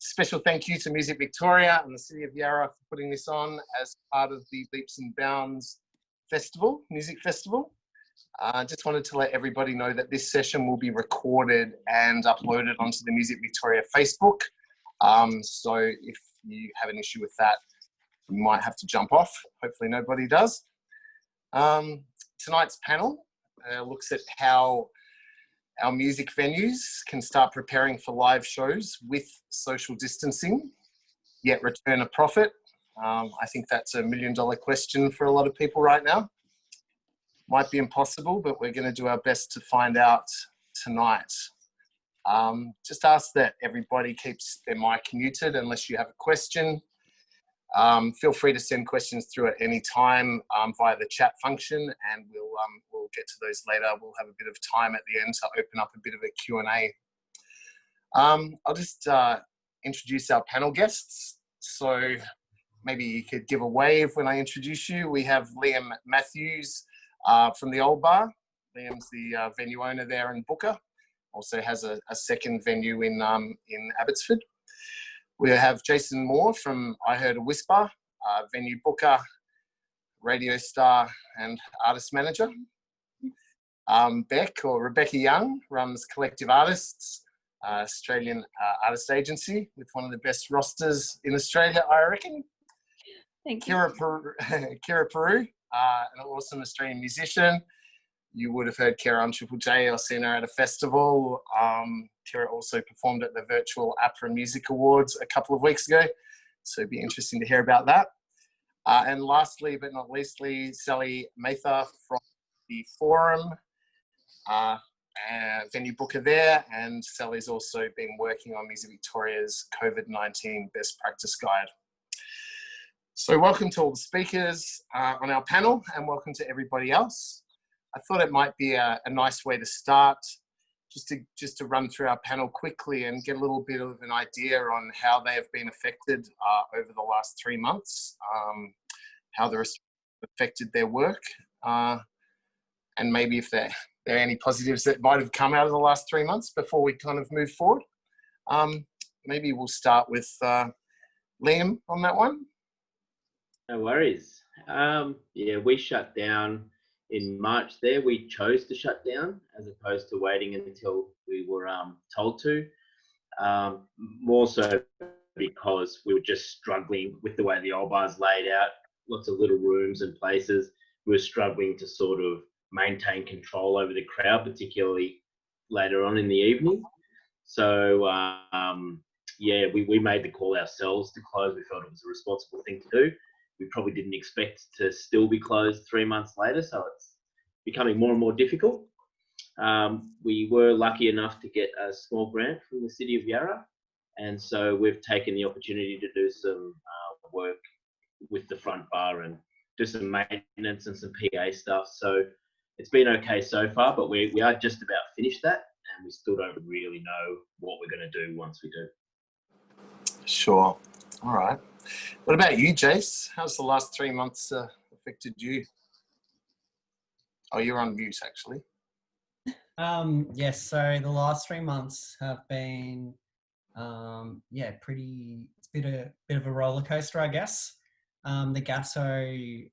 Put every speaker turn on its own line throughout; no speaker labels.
Special thank you to Music Victoria and the City of Yarra for putting this on as part of the Leaps and Bounds Festival, Music Festival. Just wanted to let everybody know that this session will be recorded and uploaded onto the Music Victoria Facebook. So if you have an issue with that, you might have to jump off. Hopefully nobody does. Tonight's panel looks at how our music venues can start preparing for live shows with social distancing, yet return a profit. I think that's $1 million question for a lot of people right now. Might be impossible, but we're going to do our best to find out tonight. Just ask that everybody keeps their mic muted unless you have a question. Feel free to send questions through at any time via the chat function, and we'll get to those later. We'll have a bit of time at the end to open up a bit of a Q&A. I'll just introduce our panel guests. So maybe you could give a wave when I introduce you. We have Liam Matthews from the Old Bar. Liam's the venue owner there in Booker. Also has a second venue in Abbotsford. We have Jason Moore from I Heard a Whisper, venue booker, radio star and artist manager. Beck, or Rebecca Young, runs Collective Artists, Australian artist agency with one of the best rosters in Australia, I reckon.
Thank you.
Kira Puru, an awesome Australian musician. You would have heard Kira on Triple J or seen her at a festival. Kira also performed at the virtual APRA Music Awards a couple of weeks ago, so it'd be interesting to hear about that. And lastly, but not leastly, Sally Mather from the Forum, venue booker there, and Sally's also been working on Music Victoria's COVID-19 Best Practice Guide. So welcome to all the speakers on our panel, and welcome to everybody else. I thought it might be a nice way to start, just to run through our panel quickly and get a little bit of an idea on how they have been affected over the last 3 months, how the restrictions affected their work, and maybe if there are any positives that might have come out of the last 3 months before we kind of move forward. Maybe we'll start with Liam on that one.
No worries. Yeah, we shut down in March there. We chose to shut down as opposed to waiting until we were told to. More so because we were just struggling with the way the old bar's laid out, lots of little rooms and places. We were struggling to sort of maintain control over the crowd, particularly later on in the evening. So yeah, we made the call ourselves to close. We felt it was a responsible thing to do. We probably didn't expect to still be closed 3 months later, so it's becoming more and more difficult. We were lucky enough to get a small grant from the City of Yarra, and so we've taken the opportunity to do some work with the front bar and do some maintenance and some PA stuff. So it's been okay so far, but we are just about finished that, and we still don't really know what we're going to do once we do.
Sure. All right. What about you, Jace? How's the last 3 months affected you? Oh, you're on mute, actually.
Yes, so the last 3 months have been, yeah, pretty, it's been a bit of a roller coaster, I guess. The Gaso,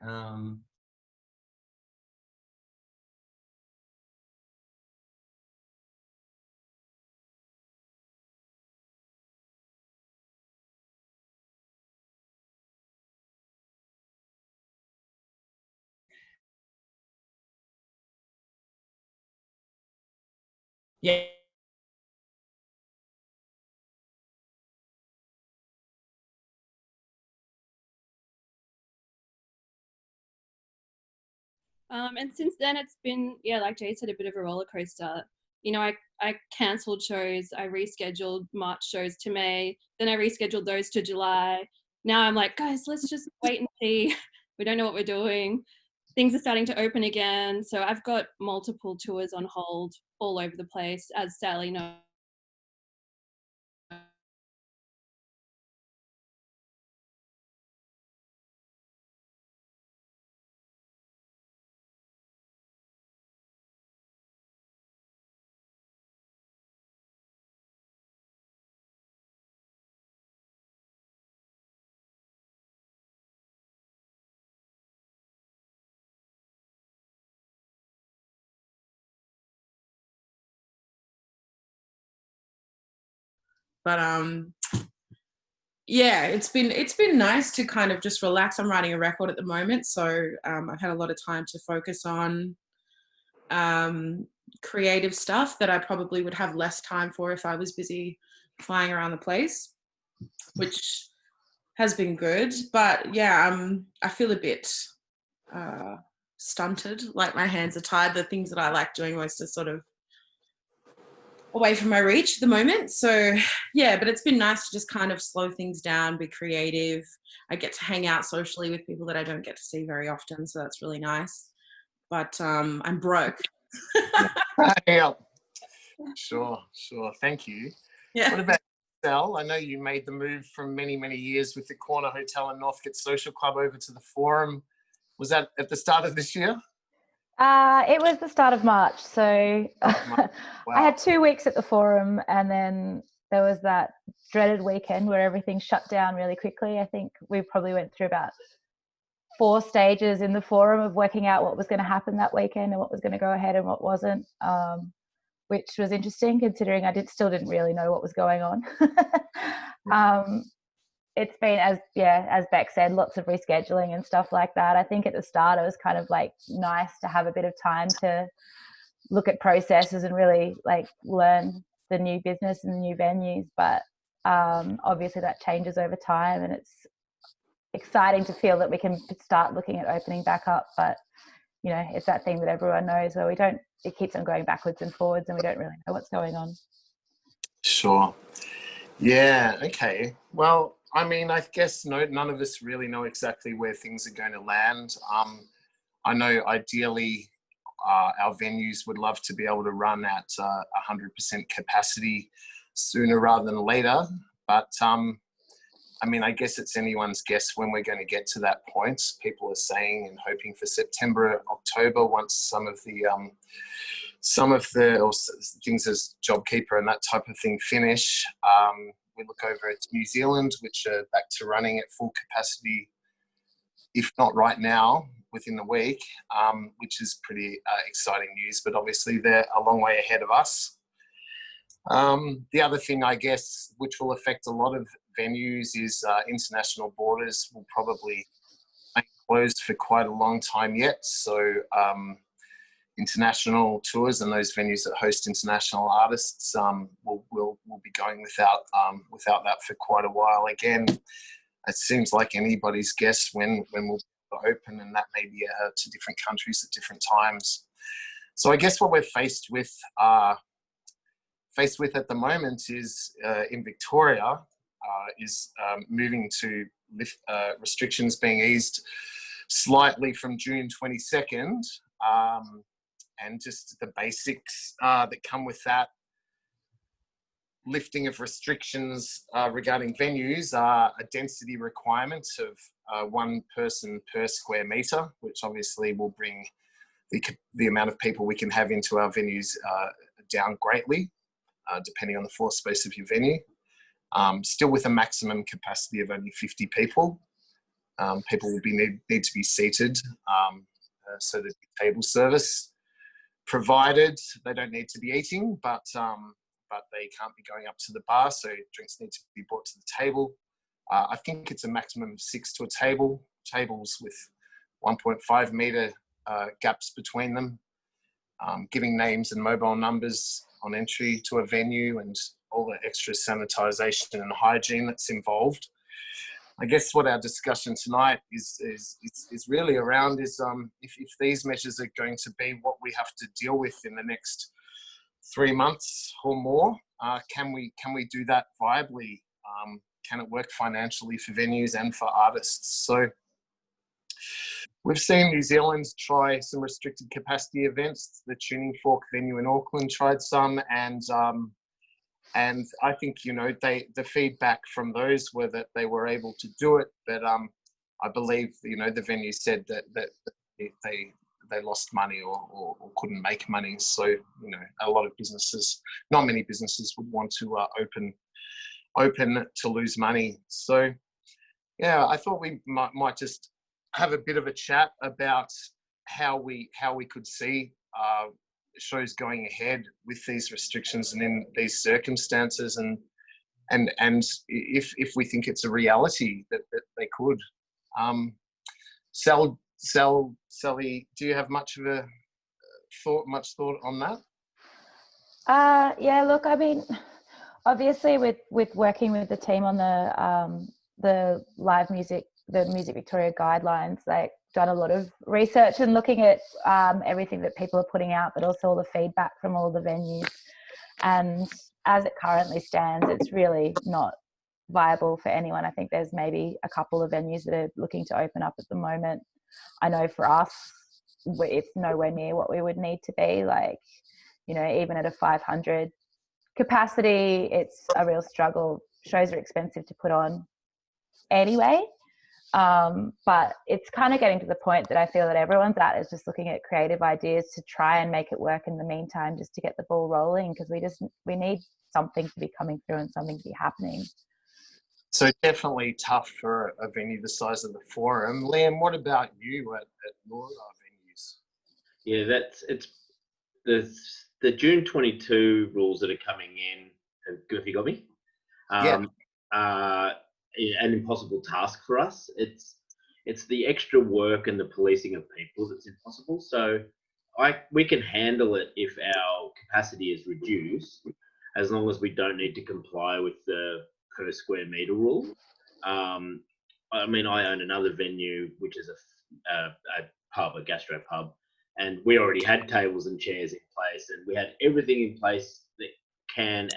yeah.
And since then it's been, yeah, like Jay said, a bit of a roller coaster. You know, I cancelled shows, I rescheduled March shows to May, then I rescheduled those to July. Now I'm like, guys, let's just wait and see. We don't know what we're doing. Things are starting to open again. So I've got multiple tours on hold all over the place, as Sally knows.
But yeah, it's been nice to kind of just relax. I'm writing a record at the moment, so I've had a lot of time to focus on creative stuff that I probably would have less time for if I was busy flying around the place, which has been good. But yeah, I feel a bit stunted, like my hands are tied. The things that I like doing most are sort of away from my reach at the moment. So yeah, but it's been nice to just kind of slow things down, be creative. I get to hang out socially with people that I don't get to see very often, so that's really nice. But I'm broke.
Yeah. Sure. Thank you.
Yeah.
What about Sal? I know you made the move from many years with the Corner Hotel and Northcote Social Club over to the Forum. Was that at the start of this year?
It was the start of March. So
Wow.
I had 2 weeks at the Forum, and then there was that dreaded weekend where everything shut down really quickly. I think we probably went through about 4 stages in the Forum of working out what was going to happen that weekend and what was going to go ahead and what wasn't, which was interesting considering I still didn't really know what was going on. It's been, as Beck said, lots of rescheduling and stuff like that. I think at the start it was kind of like nice to have a bit of time to look at processes and really like learn the new business and the new venues. But obviously that changes over time, and it's exciting to feel that we can start looking at opening back up. But you know, it's that thing that everyone knows where it keeps on going backwards and forwards, and we don't really know what's going on.
Sure. Yeah. Okay. Well, I mean, I guess none of us really know exactly where things are going to land. I know ideally our venues would love to be able to run at 100% capacity sooner rather than later. But I mean, I guess it's anyone's guess when we're going to get to that point. People are saying and hoping for September, October, once some of the things as JobKeeper and that type of thing finish. We look over at New Zealand, which are back to running at full capacity, if not right now, within the week, which is pretty exciting news, but obviously they're a long way ahead of us. The other thing, I guess, which will affect a lot of venues is international borders will probably remain closed for quite a long time yet. So international tours and those venues that host international artists will be going without that for quite a while. Again, it seems like anybody's guess when we'll open, and that may be to different countries at different times. So I guess what we're faced with at the moment is in Victoria is moving to lift restrictions being eased slightly from June 22nd, and just the basics that come with that. Lifting of restrictions regarding venues are a density requirement of 1 person per square metre, which obviously will bring the amount of people we can have into our venues down greatly, depending on the floor space of your venue. Still with a maximum capacity of only 50 people. People will need to be seated, so that table service provided. They don't need to be eating, but they can't be going up to the bar, so drinks need to be brought to the table. I think it's a maximum of 6 to a table, tables with 1.5 metre gaps between them, giving names and mobile numbers on entry to a venue, and all the extra sanitisation and hygiene that's involved. I guess what our discussion tonight is really around is if these measures are going to be what we have to deal with in the next 3 months or more, can we do that viably? Can it work financially for venues and for artists? So we've seen New Zealand try some restricted capacity events. The Tuning Fork venue in Auckland tried some, and I think, you know, the feedback from those were that they were able to do it, but I believe, you know, the venue said that they lost money or couldn't make money. So, you know, a lot of businesses, not many businesses would want to open to lose money. So yeah, I thought we might just have a bit of a chat about how we could see shows going ahead with these restrictions and in these circumstances, and and if we think it's a reality that they could. Sally, do you have much thought on that?
Yeah, look, I mean, obviously with working with the team on the live music, the Music Victoria guidelines, like done a lot of research and looking at everything that people are putting out, but also all the feedback from all the venues. And as it currently stands, it's really not viable for anyone. I think there's maybe a couple of venues that are looking to open up at the moment. I know for us, it's nowhere near what we would need to be. Like, you know, even at a 500 capacity, it's a real struggle. Shows are expensive to put on anyway. But it's kind of getting to the point that I feel that everyone's at is just looking at creative ideas to try and make it work in the meantime, just to get the ball rolling, because we need something to be coming through and something to be happening.
So definitely tough for a venue the size of the Forum. Liam, what about you at your venues?
Yeah, it's the June 22 rules that are coming in. Have you got me? An impossible task for us. It's the extra work and the policing of people that's impossible. So we can handle it if our capacity is reduced, as long as we don't need to comply with the per square meter rule. I mean, I own another venue, which is a pub, a gastro pub, and we already had tables and chairs in place, and we had everything in place that can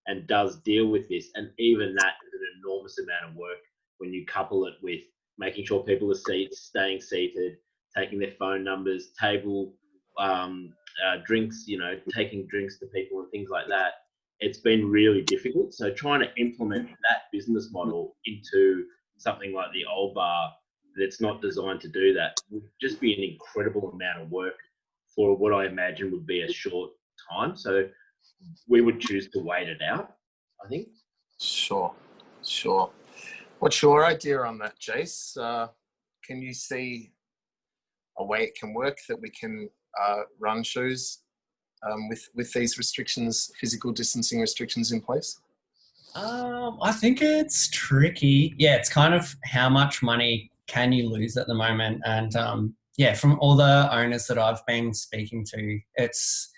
and does deal with this. And even that is an enormous amount of work when you couple it with making sure people are staying seated, taking their phone numbers, table drinks, you know, taking drinks to people and things like that. It's been really difficult. So trying to implement that business model into something like the old bar that's not designed to do that would just be an incredible amount of work for what I imagine would be a short time. So we would choose to wait it out, I think.
Sure. What's your idea on that, Jas? Can you see a way it can work, that we can run shows with these restrictions, physical distancing restrictions in place?
I think it's tricky. Yeah, it's kind of how much money can you lose at the moment. And yeah, from all the owners that I've been speaking to, it's,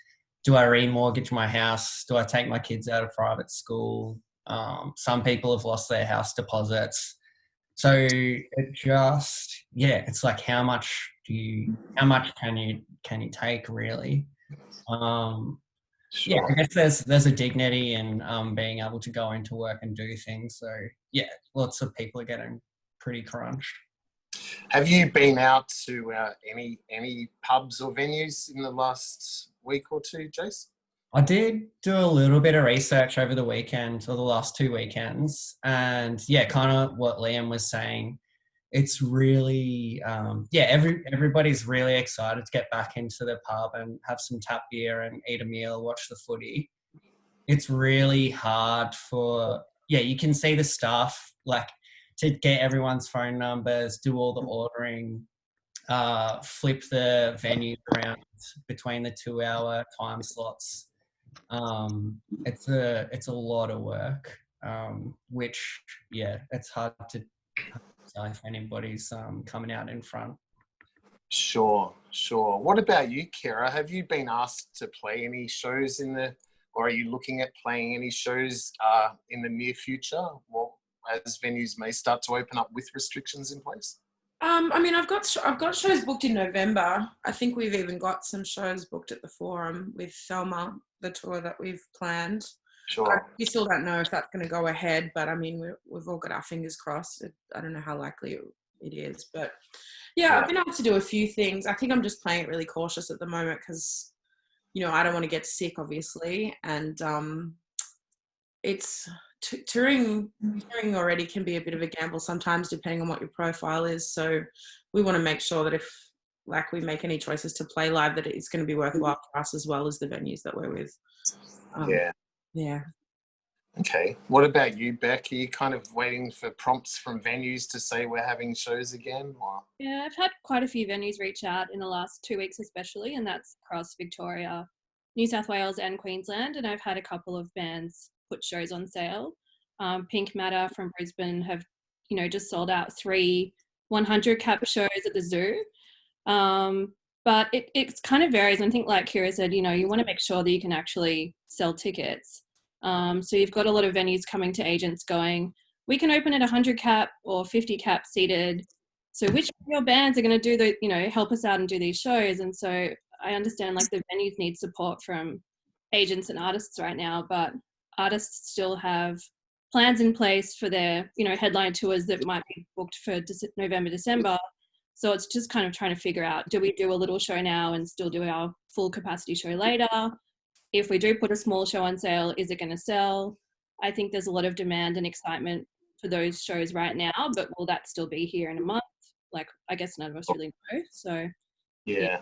do I remortgage my house? Do I take my kids out of private school? Some people have lost their house deposits. So it just, yeah, it's like how much can you take really? Yeah, I guess there's a dignity in being able to go into work and do things. So yeah, lots of people are getting pretty crunched.
Have you been out to any pubs or venues in the last week or two, Jas?
I did do a little bit of research over the weekend, or the last 2 weekends, and yeah, kind of what Liam was saying. It's really, everybody's really excited to get back into the pub and have some tap beer and eat a meal, watch the footy. It's really hard you can see the staff, like, to get everyone's phone numbers, do all the ordering, flip the venue around between the 2-hour time slots. It's a lot of work, which, yeah, it's hard to say if anybody's coming out in front.
Sure. What about you, Kira? Have you been asked to play any shows or are you looking at playing any shows in the near future? Well, as venues may start to open up with restrictions in place?
I mean, I've got shows booked in November. I think we've even got some shows booked at the Forum with Thelma, the tour that we've planned.
Sure.
We still don't know if that's going to go ahead, but I mean, we've all got our fingers crossed. I don't know how likely it is, but yeah, I've been able to do a few things. I think I'm just playing it really cautious at the moment because, you know, I don't want to get sick, obviously, and it's touring already can be a bit of a gamble sometimes, depending on what your profile is. So we want to make sure that if, like, we make any choices to play live, that it's going to be worthwhile for us as well as the venues that we're with. Yeah.
Okay. What about you, Beck? Are you kind of waiting for prompts from venues to say we're having shows again? Or?
Yeah, I've had quite a few venues reach out in the last 2 weeks especially, and that's across Victoria, New South Wales and Queensland, and I've had a couple of bands put shows on sale. Pink Matter from Brisbane have, you know, just sold out 3 100 cap shows at the zoo. But it kind of varies. I think, like Kira said, you know, you want to make sure that you can actually sell tickets. So you've got a lot of venues coming to agents going, we can open at 100 cap or 50 cap seated. So which of your bands are going to do the, you know, help us out and do these shows? And so I understand like the venues need support from agents and artists right now, but artists still have plans in place for their, you know, headline tours that might be booked for November, December. So it's just kind of trying to figure out, do we do a little show now and still do our full capacity show later? If we do put a small show on sale, is it going to sell? I think there's a lot of demand and excitement for those shows right now, but will that still be here in a month? Like, I guess none of us really know. So
yeah.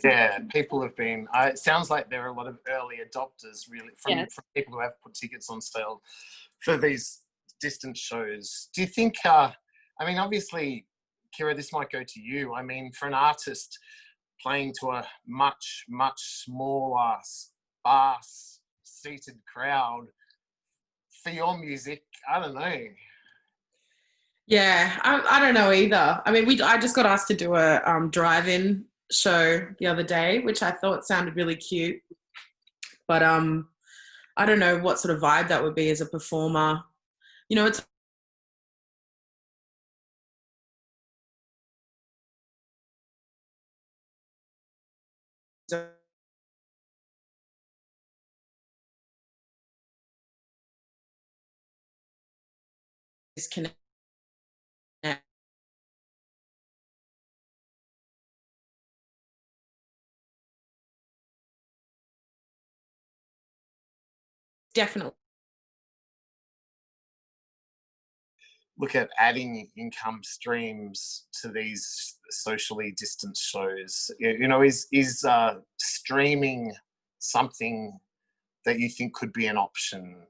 Yeah, people have been, it sounds like there are a lot of early adopters really from people who have put tickets on sale for these distance shows. Do you think, I mean, obviously, Kira, this might go to you. I mean, for an artist playing to a much, much smaller, sparse, seated crowd, for your music, I don't know.
Yeah, I don't know either. I mean, I just got asked to do a drive-in show the other day, which I thought sounded really cute. But I don't know what sort of vibe that would be as a performer. You know, it's disconnect. Definitely.
Look at adding income streams to these socially distanced shows. You know, is streaming something that you think could be an option?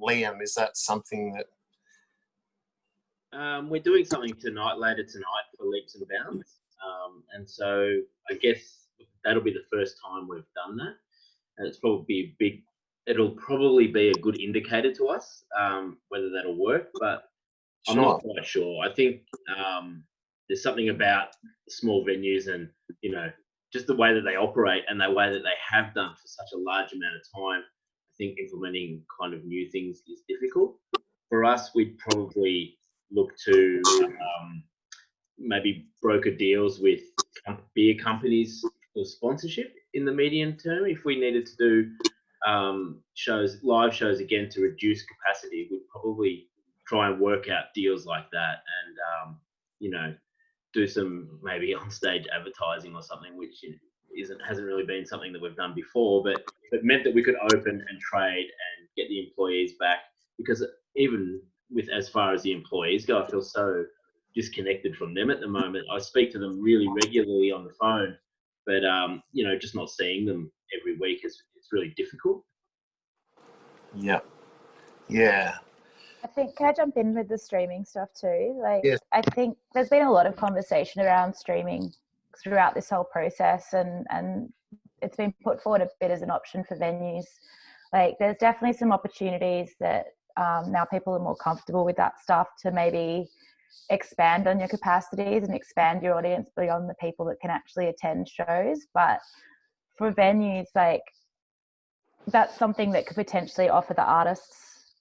Liam, is that something that...
We're doing something later tonight for Leaps and Bounds. And so I guess that'll be the first time we've done that. And it'll probably be a good indicator to us whether that'll work, but I'm not quite sure. I think there's something about small venues and, you know, just the way that they operate and the way that they have done for such a large amount of time. I think implementing kind of new things is difficult. For us, we'd probably look to maybe broker deals with beer companies for sponsorship in the medium term. If we needed to do live shows again to reduce capacity, we'd probably try and work out deals like that and, you know, do some maybe on-stage advertising or something, which hasn't really been something that we've done before, but it meant that we could open and trade and get the employees back, because even with as far as the employees go, I feel so disconnected from them at the moment. I speak to them really regularly on the phone, but, you know, just not seeing them every week it's really difficult.
Yeah. Yeah.
I think, can I jump in with the streaming stuff too? Like,
yes.
I think there's been a lot of conversation around streaming throughout this whole process, and it's been put forward a bit as an option for venues. Like, there's definitely some opportunities that now people are more comfortable with that stuff to maybe expand on your capacities and expand your audience beyond the people that can actually attend shows. But for venues, like, that's something that could potentially offer the artists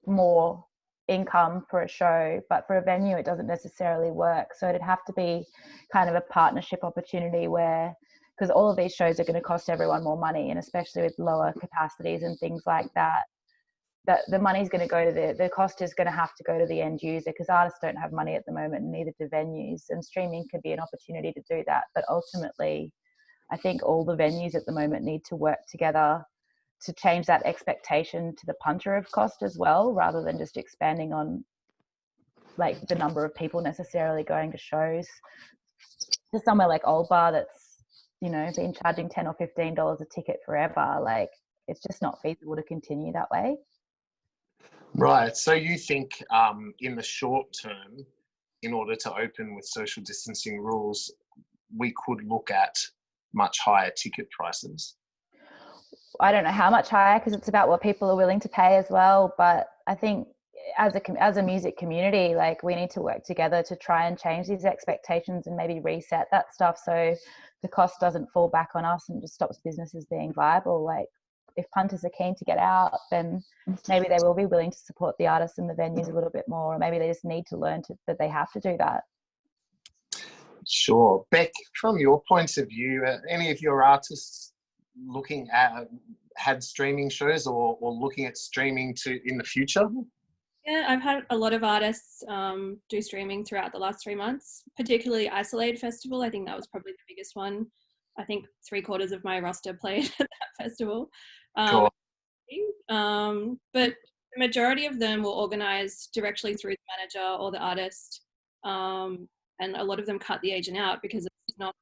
more income for a show, but for a venue it doesn't necessarily work. So it'd have to be kind of a partnership opportunity where, because all of these shows are going to cost everyone more money, and especially with lower capacities and things like that, that the money's going to go to the cost is going to have to go to the end user, because artists don't have money at the moment and neither do venues, and streaming could be an opportunity to do that. But ultimately I think all the venues at the moment need to work together to change that expectation to the punter of cost as well, rather than just expanding on like the number of people necessarily going to shows. To somewhere like Old Bar that's, you know, been charging $10 or $15 a ticket forever, like it's just not feasible to continue that way.
Right. So you think in the short term, in order to open with social distancing rules, we could look at much higher ticket prices?
I don't know how much higher, because it's about what people are willing to pay as well. But I think as a music community, like, we need to work together to try and change these expectations and maybe reset that stuff, so the cost doesn't fall back on us and just stops businesses being viable. Like, if punters are keen to get out, then maybe they will be willing to support the artists and the venues a little bit more, or maybe they just need to learn that they have to do that.
Sure. Beck, from your point of view, any of your artists had streaming shows or looking at streaming in the future?
Yeah, I've had a lot of artists do streaming throughout the last 3 months, particularly Isolated Festival. I think that was probably the biggest one. I think 3/4 of my roster played at that festival.
Sure.
But the majority of them were organised directly through the manager or the artist. And a lot of them cut the agent out because it's not,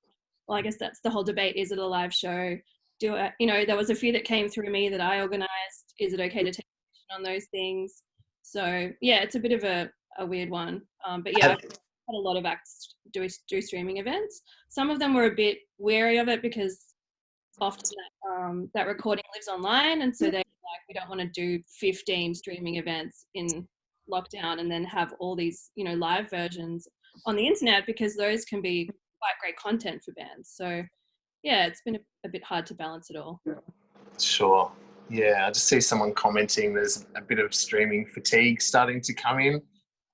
well, I guess that's the whole debate. Is it a live show? There was a few that came through me that I organised. Is it okay to take action on those things? So yeah, it's a bit of a weird one. But yeah, I've had a lot of acts do streaming events. Some of them were a bit wary of it because often that recording lives online, and so they're like, we don't want to do 15 streaming events in lockdown and then have all these, live versions on the internet, because those can be quite great content for bands. So yeah, it's been a bit hard to balance it all.
Sure. Yeah, I just see someone commenting there's a bit of streaming fatigue starting to come in,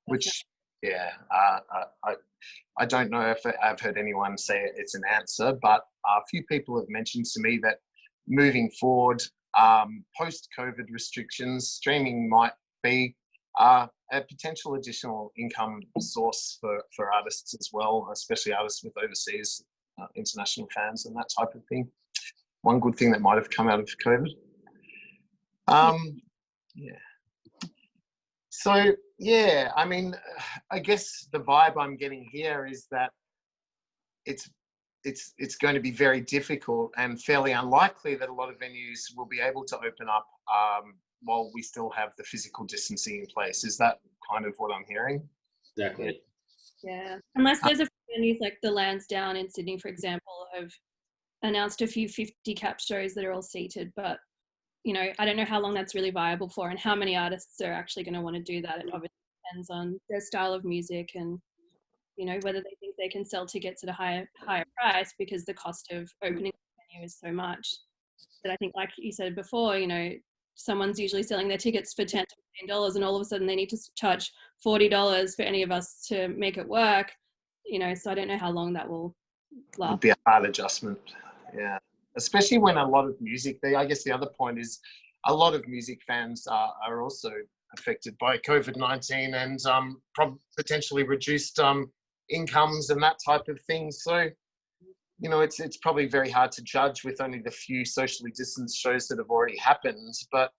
which, yeah, I don't know if I've heard anyone say it's an answer, but a few people have mentioned to me that moving forward, post-COVID restrictions, streaming might be a potential additional income source for artists as well, especially artists with overseas international fans and that type of thing. One good thing that might have come out of COVID. Yeah. So yeah, I mean, I guess the vibe I'm getting here is that it's going to be very difficult and fairly unlikely that a lot of venues will be able to open up while we still have the physical distancing in place. Is that kind of what I'm hearing?
Exactly.
Yeah, unless there's a few venues like the Lansdowne in Sydney, for example, have announced a few 50 cap shows that are all seated, but I don't know how long that's really viable for and how many artists are actually going to want to do that. It obviously depends on their style of music and, whether they think they can sell tickets at a higher price, because the cost of opening the venue is so much that I think, like you said before, someone's usually selling their tickets for $10 to $15 and all of a sudden they need to charge $40 for any of us to make it work, so I don't know how long that will last.
It'd be a hard adjustment. Yeah. Especially when a lot of music, I guess the other point is a lot of music fans are also affected by COVID-19 and potentially reduced incomes and that type of thing. So, it's probably very hard to judge with only the few socially distanced shows that have already happened. But,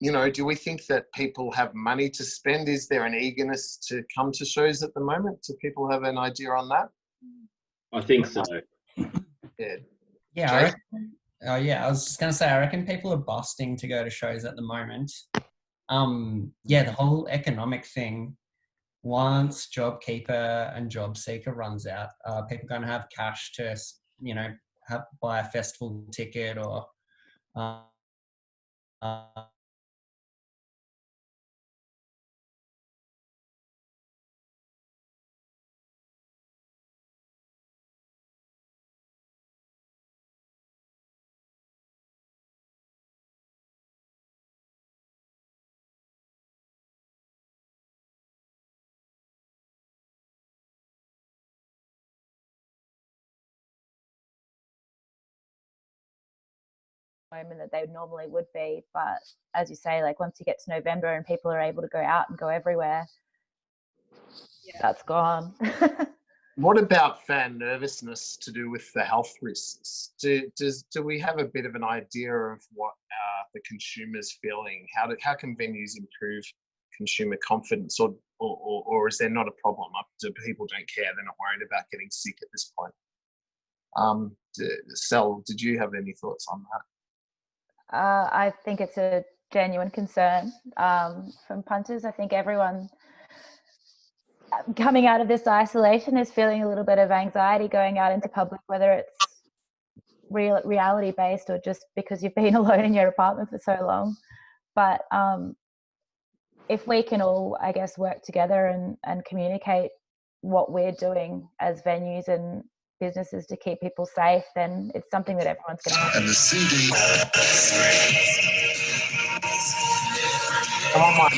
do we think that people have money to spend? Is there an eagerness to come to shows at the moment? Do people have an idea on that?
I think so.
Yeah.
Yeah, I was just going to say, I reckon people are busting to go to shows at the moment. The whole economic thing, once JobKeeper and JobSeeker runs out, people are going to have cash to, buy a festival ticket or
moment that they normally would be. But as you say, like, once you get to November and people are able to go out and go everywhere, that's gone.
What about fan nervousness to do with the health risks? Do we have a bit of an idea of what the consumer's feeling? How can venues improve consumer confidence, or is there not a problem? People don't care, they're not worried about getting sick at this point? Sel, did you have any thoughts on that?
I think it's a genuine concern from punters. I think everyone coming out of this isolation is feeling a little bit of anxiety going out into public, whether it's reality based, or just because you've been alone in your apartment for so long. But if we can all, I guess, work together and communicate what we're doing as venues and businesses to keep people safe, then it's something that everyone's going to have.
And the CD.
Come on, Mike.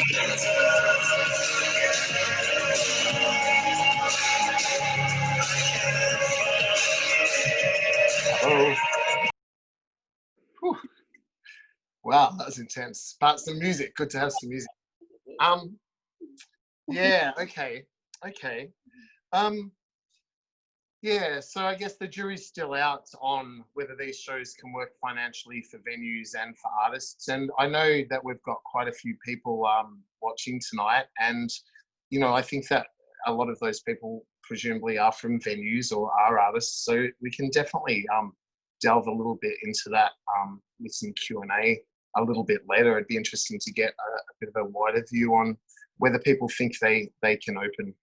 Hello. Whew. Wow, that was intense. But some music. Good to have some music. Yeah. Okay. Yeah. So I guess the jury's still out on whether these shows can work financially for venues and for artists. And I know that we've got quite a few people watching tonight, and I think that a lot of those people presumably are from venues or are artists. So we can definitely delve a little bit into that with some Q&A a little bit later. It'd be interesting to get a bit of a wider view on whether people think they can open.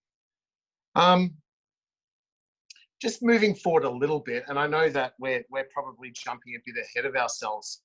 Just moving forward a little bit, and I know that we're probably jumping a bit ahead of ourselves.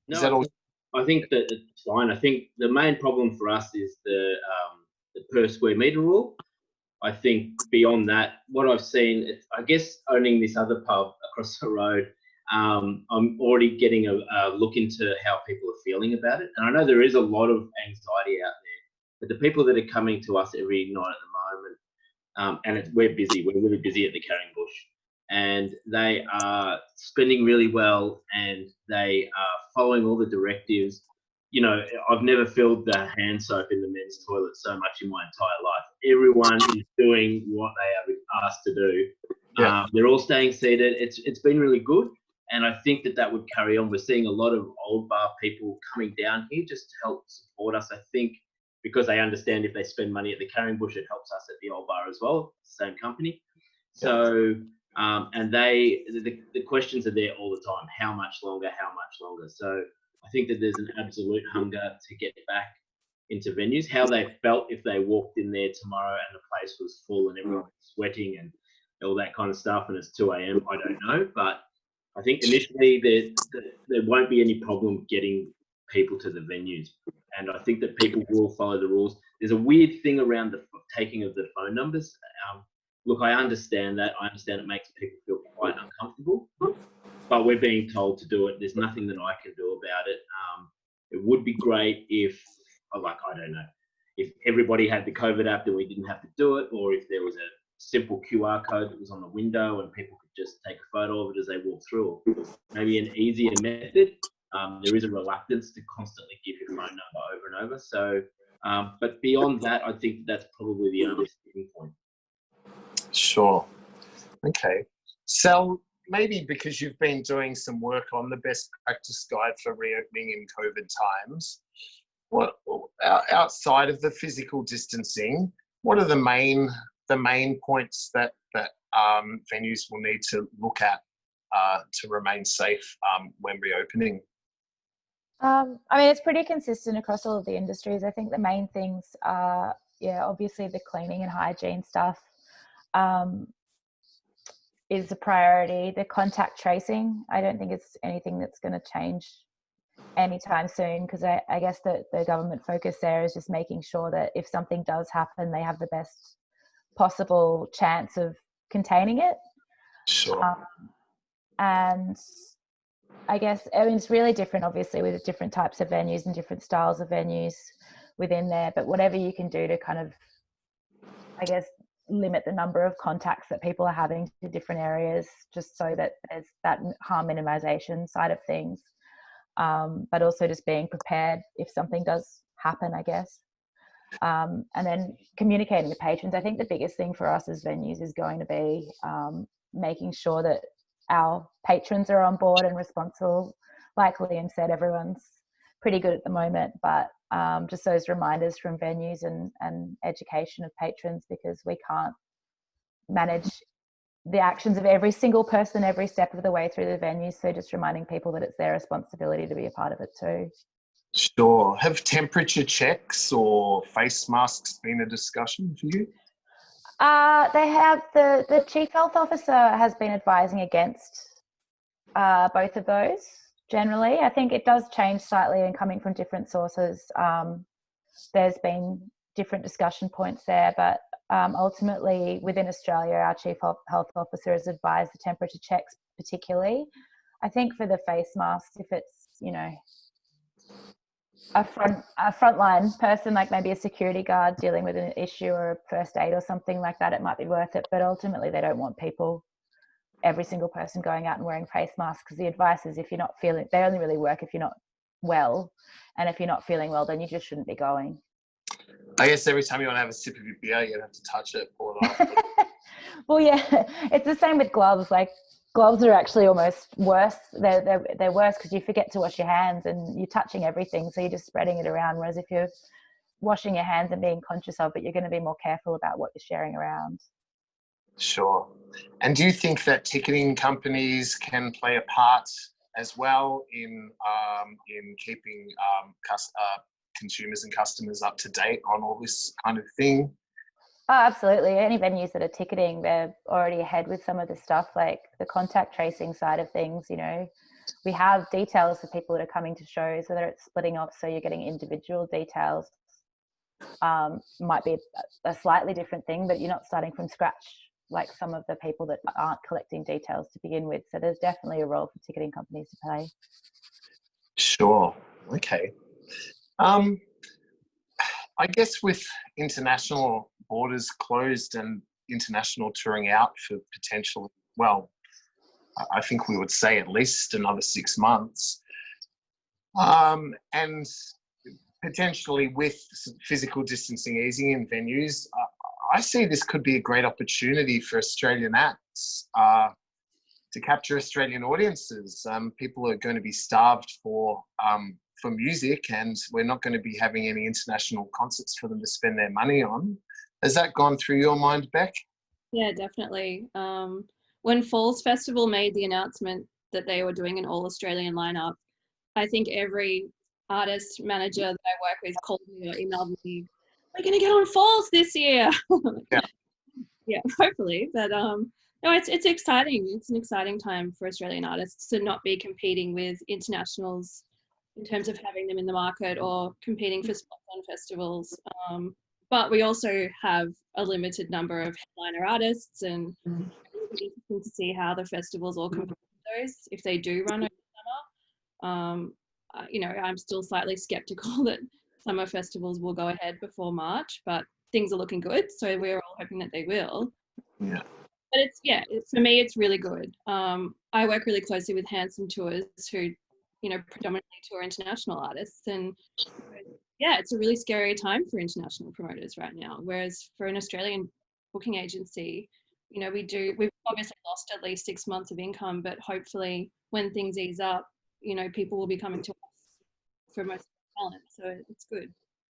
Is that all?
I think that it's fine. I think the main problem for us is the per square meter rule. I think beyond that, what I've seen, I guess owning this other pub across the road, I'm already getting a look into how people are feeling about it. And I know there is a lot of anxiety out there, but the people that are coming to us every night at the moment, and we're busy, we're really busy at the Carrying Bush, and they are spending really well, and they are following all the directives. I've never filled the hand soap in the men's toilet so much in my entire life. Everyone is doing what they are asked to do.
Yeah.
They're all staying seated. It's been really good, and I think that would carry on. We're seeing a lot of old bar people coming down here just to help support us. I think because they understand if they spend money at the Carrying Bush, it helps us at the old bar as well, same company. So, and the questions are there all the time. How much longer? How much longer? So I think that there's an absolute hunger to get back into venues. How they felt if they walked in there tomorrow and the place was full and everyone was sweating and all that kind of stuff, and it's 2 a.m. I don't know, but I think initially there won't be any problem getting people to the venues, and I think that people will follow the rules. There's a weird thing around the taking of the phone numbers. Look, I understand that. I understand it makes people feel quite uncomfortable, but we're being told to do it. There's nothing that I can do about it. It would be great if, I don't know, if everybody had the COVID app and we didn't have to do it, or if there was a simple QR code that was on the window and people could just take a photo of it as they walk through. Maybe an easier method. There is a reluctance to constantly give your phone number over and over. So, but beyond that, I think that's probably the only sticking point.
Sure. Okay. Sal, maybe because you've been doing some work on the best practice guide for reopening in COVID times, what outside of the physical distancing, what are the main points that venues will need to look at to remain safe when reopening?
I mean, it's pretty consistent across all of the industries. I think the main things are, obviously the cleaning and hygiene stuff is a priority. The contact tracing, I don't think it's anything that's going to change anytime soon, because I guess the government focus there is just making sure that if something does happen, they have the best possible chance of containing it.
Sure.
And I guess, it's really different, obviously, with different types of venues and different styles of venues within there. But whatever you can do to kind of, I guess, limit the number of contacts that people are having to different areas, just so that there's that harm minimization side of things. But also just being prepared if something does happen, I guess. And then communicating to patrons. I think the biggest thing for us as venues is going to be making sure that our patrons are on board and responsible. Like Liam said, everyone's pretty good at the moment, but just those reminders from venues and education of patrons, because we can't manage the actions of every single person every step of the way through the venue. So just reminding people that it's their responsibility to be a part of it too.
Sure. Have temperature checks or face masks been a discussion for you?
They have. The Chief Health Officer has been advising against both of those generally. I think it does change slightly and coming from different sources. There's been different discussion points there, but ultimately within Australia, our Chief Health Officer has advised the temperature checks particularly. I think for the face masks, if it's, you know, a frontline person, like maybe a security guard dealing with an issue or a first aid or something like that, it might be worth it. But ultimately, they don't want people, every single person going out and wearing face masks, because the advice is if you're not feeling, they only really work if you're not well, and if you're not feeling well, then you just shouldn't be going.
I guess every time you want to have a sip of your beer, you have to touch it, pour it off.
Well, yeah, it's the same with gloves. Like, gloves are actually almost worse. They're worse because you forget to wash your hands and you're touching everything, so you're just spreading it around. Whereas if you're washing your hands and being conscious of it, you're going to be more careful about what you're sharing around.
Sure. And do you think that ticketing companies can play a part as well in keeping consumers and customers up to date on all this kind of thing?
Oh, absolutely. Any venues that are ticketing, they're already ahead with some of the stuff, like the contact tracing side of things. You know, we have details for people that are coming to shows, whether it's splitting off, so you're getting individual details. Might be a slightly different thing, but you're not starting from scratch like some of the people that aren't collecting details to begin with. So there's definitely a role for ticketing companies to play.
Sure. Okay. I guess with international borders closed and international touring out for potentially, well, I think we would say at least another 6 months, and potentially with physical distancing easing in venues, I see this could be a great opportunity for Australian acts to capture Australian audiences. People are going to be starved for music, and we're not going to be having any international concerts for them to spend their money on. Has that gone through your mind, Beck?
Yeah, definitely. When Falls Festival made the announcement that they were doing an all-Australian lineup, I think every artist manager that I work with called me or emailed me, we're going to get on Falls this year.
Yeah.
Yeah, hopefully. But no, it's exciting. It's an exciting time for Australian artists to not be competing with internationals in terms of having them in the market or competing for spots on festivals. But we also have a limited number of headliner artists, and it's interesting to see how the festivals all compete with those if they do run over summer. You know, I'm still slightly skeptical that summer festivals will go ahead before March, but things are looking good, so we're all hoping that they will.
Yeah.
But for me, it's really good. I work really closely with Handsome Tours, who, you know, predominantly tour international artists, and yeah, it's a really scary time for international promoters right now. Whereas for an Australian booking agency, you know, we've obviously lost at least 6 months of income, but hopefully when things ease up, you know, people will be coming to us for most of the talent, so it's good.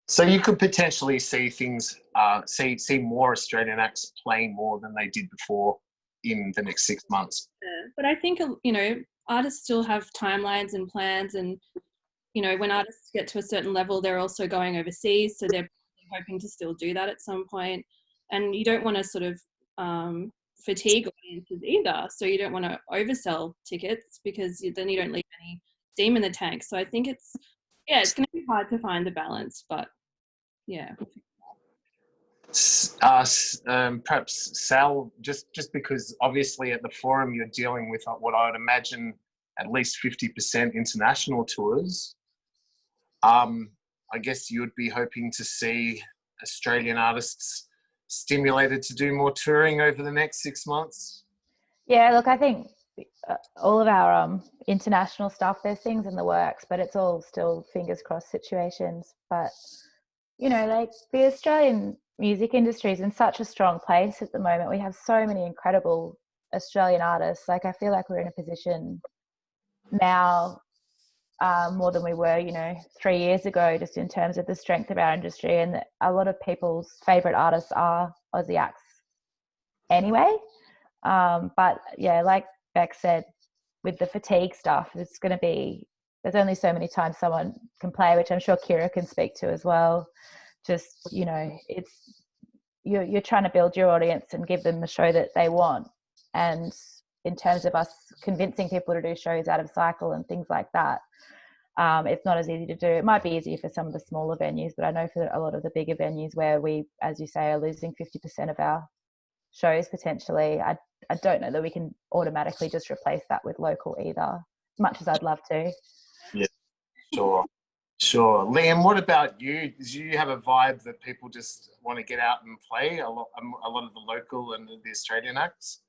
So you could potentially see things, see more Australian acts playing more than they did before in the next 6 months.
Yeah, but I think, you know, artists still have timelines and plans, and, you know, when artists get to a certain level, they're also going overseas, so they're hoping to still do that at some point. And you don't want to sort of fatigue audiences either, so you don't want to oversell tickets because then you don't leave any steam in the tank. So I think it's going to be hard to find the balance, but yeah.
Perhaps Sal, just because obviously at the forum you're dealing with what I would imagine at least 50% international tours. I guess you would be hoping to see Australian artists stimulated to do more touring over the next 6 months.
Yeah, look, I think all of our international stuff, there's things in the works, but it's all still fingers crossed situations. But, you know, like the Australian music industry is in such a strong place at the moment. We have so many incredible Australian artists. Like, I feel like we're in a position now, more than we were, 3 years ago, just in terms of the strength of our industry, and that a lot of people's favourite artists are Aussie acts anyway. But yeah, like Beck said, with the fatigue stuff, it's going to be, there's only so many times someone can play, which I'm sure Kira can speak to as well. Just, it's, you're trying to build your audience and give them the show that they want. And in terms of us convincing people to do shows out of cycle and things like that, it's not as easy to do. It might be easier for some of the smaller venues, but I know for a lot of the bigger venues where we, as you say, are losing 50% of our shows potentially, I don't know that we can automatically just replace that with local either, as much as I'd love to.
Yeah, sure. Liam, what about you? Do you have a vibe that people just want to get out and play, a lot of the local and the Australian acts?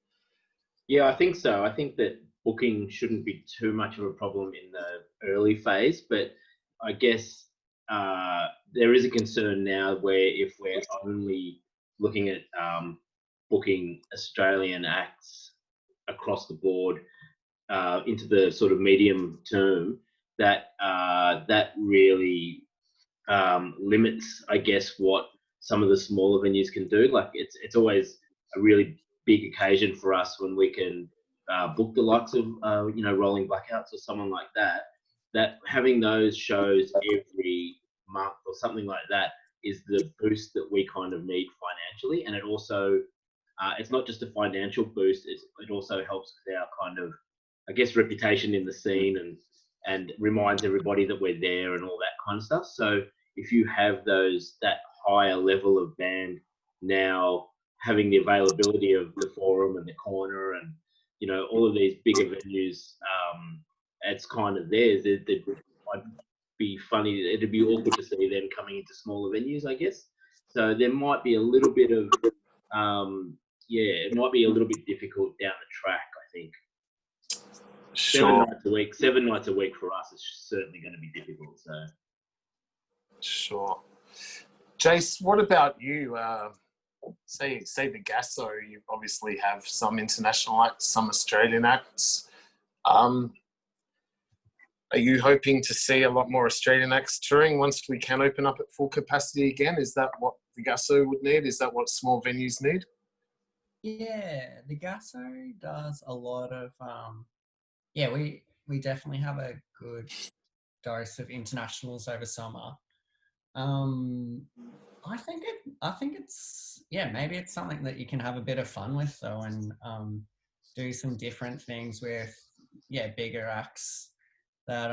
Yeah, I think so. I think that booking shouldn't be too much of a problem in the early phase, but I guess there is a concern now where if we're only looking at booking Australian acts across the board into the sort of medium term, that really limits, I guess, what some of the smaller venues can do. Like it's always a really big occasion for us when we can book the likes of Rolling Blackouts or someone like that. That having those shows every month or something like that is the boost that we kind of need financially, and it also it's not just a financial boost. It also helps with our kind of, I guess, reputation in the scene and reminds everybody that we're there and all that kind of stuff. So if you have that higher level of band now, having the availability of the Forum and the Corner and all of these bigger venues, it's kind of theirs. It might be funny. It'd be awkward to see them coming into smaller venues, I guess. So there might be a little bit of it might be a little bit difficult down the track, I think.
Sure.
7 nights a week for us is certainly going to be difficult. So,
sure. Jace, what about you? Say the Gasso, you obviously have some international acts, some Australian acts. Are you hoping to see a lot more Australian acts touring once we can open up at full capacity again? Is that what the Gasso would need? Is that what small venues need?
Yeah, the Gasso does a lot of we definitely have a good dose of internationals over summer. I think it's maybe it's something that you can have a bit of fun with though, and do some different things with bigger acts that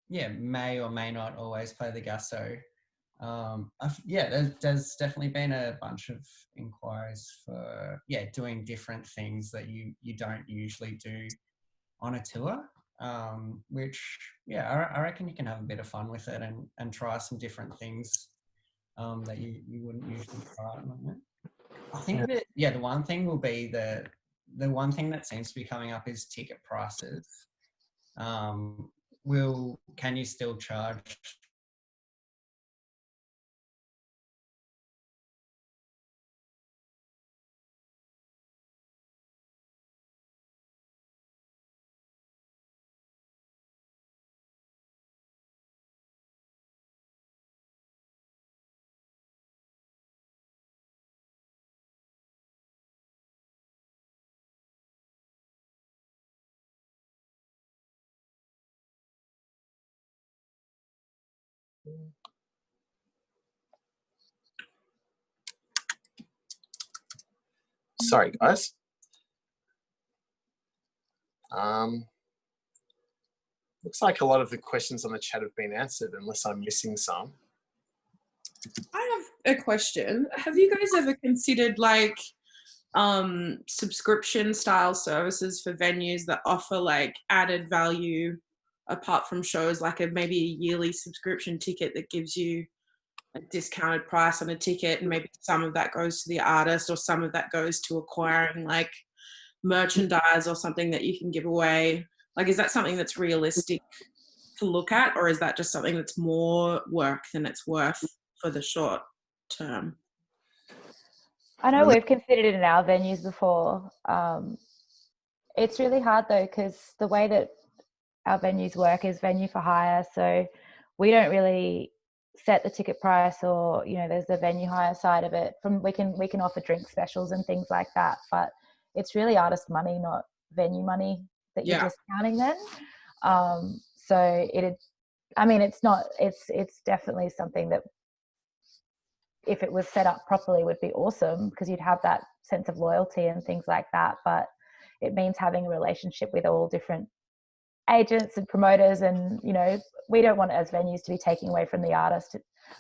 may or may not always play the Gasso. There's definitely been a bunch of inquiries for doing different things that you don't usually do on a tour, which I reckon you can have a bit of fun with it and try some different things that you wouldn't usually try. I think that the one thing will be the one thing that seems to be coming up is ticket prices. Can you still charge
Sorry, guys. Looks like a lot of the questions on the chat have been answered, unless I'm missing some.
I have a question. Have you guys ever considered like subscription style services for venues that offer like added value apart from shows, like maybe a yearly subscription ticket that gives you a discounted price on a ticket, and maybe some of that goes to the artist or some of that goes to acquiring like merchandise or something that you can give away? Like, is that something that's realistic to look at, or is that just something that's more work than it's worth for the short term?
I know we've considered it in our venues before. It's really hard though, because the way that our venues work is venue for hire. So we don't really set the ticket price, or, you know, there's the venue hire side of it. We can offer drink specials and things like that, but it's really artist money, not venue money that you're discounting then. So it's definitely something that, if it was set up properly, would be awesome, because you'd have that sense of loyalty and things like that. But it means having a relationship with all different agents and promoters, and, you know, we don't want, as venues, to be taking away from the artist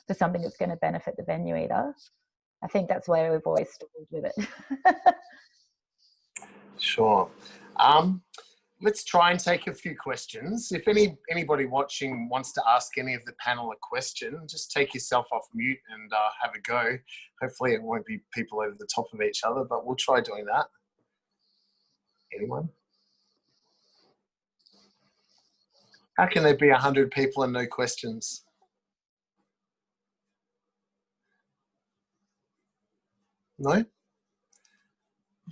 for something that's going to benefit the venue either. I think that's where we've always struggled with it.
Sure. Let's try and take a few questions. If anybody watching wants to ask any of the panel a question, just take yourself off mute and have a go. Hopefully it won't be people over the top of each other, but we'll try doing that. Anyone? How can there be 100 people and no questions? No?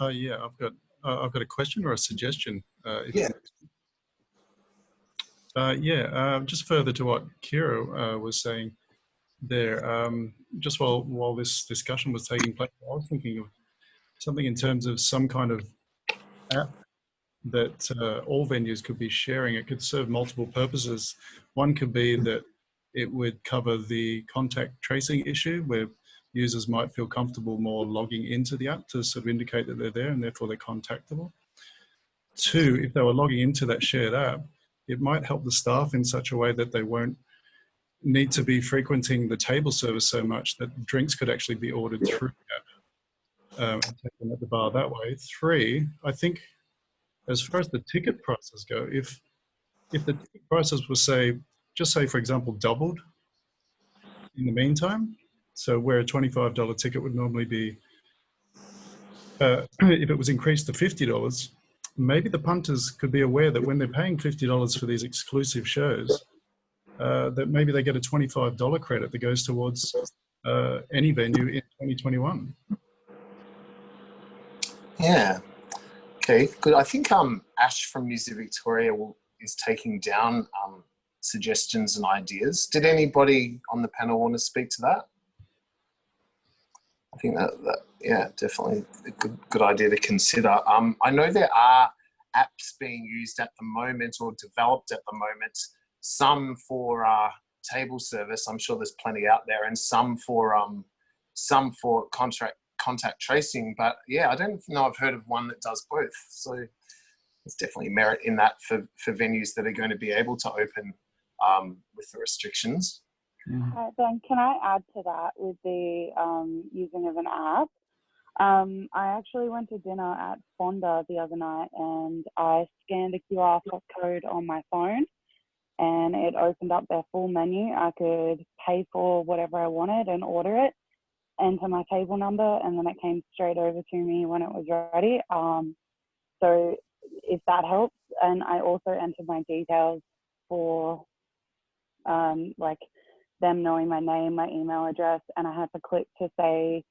Yeah, I've got a question or a suggestion. Just further to what Kira was saying there, just while this discussion was taking place, I was thinking of something in terms of some kind of app that all venues could be sharing. It could serve multiple purposes. One could be that it would cover the contact tracing issue, where users might feel comfortable more logging into the app to sort of indicate that they're there and therefore they're contactable. Two, if they were logging into that shared app, it might help the staff in such a way that they won't need to be frequenting the table service so much, that drinks could actually be ordered through the app and taken at the bar that way. Three, I think as far as the ticket prices go, if the ticket prices were, say for example, doubled in the meantime, so where a $25 ticket would normally be, if it was increased to $50, maybe the punters could be aware that when they're paying $50 for these exclusive shows, that maybe they get a $25 credit that goes towards any venue in 2021.
Yeah. Okay, good. I think Ash from Music Victoria is taking down suggestions and ideas. Did anybody on the panel want to speak to that? I think that yeah, definitely a good idea to consider. I know there are apps being used at the moment, or developed at the moment, some for table service. I'm sure there's plenty out there, and some for contact tracing. But yeah, I don't know I've heard of one that does both. So there's definitely merit in that for venues that are going to be able to open with the restrictions.
Ben, can I add to that with the using of an app? I actually went to dinner at Fonda the other night, and I scanned a QR code on my phone, and it opened up their full menu. I could pay for whatever I wanted and order it, enter my table number, and then it came straight over to me when it was ready. So if that helps, and I also entered my details for like them knowing my name, my email address, and I had to click to say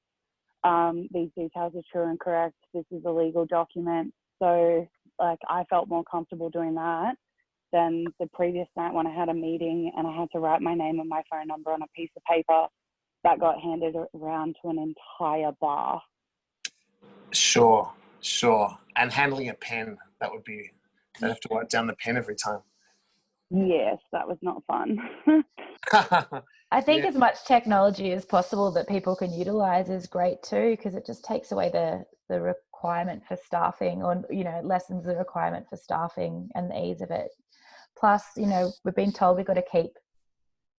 these details are true and correct. This is a legal document. So like I felt more comfortable doing that than the previous night when I had a meeting and I had to write my name and my phone number on a piece of paper that got handed around to an entire bar.
Sure. And handling a pen, they'd have to write down the pen every time.
Yes, that was not fun.
I think as much technology as possible that people can utilize is great too, because it just takes away the requirement for staffing, or, you know, lessens the requirement for staffing and the ease of it. Plus, you know, we've been told we've got to keep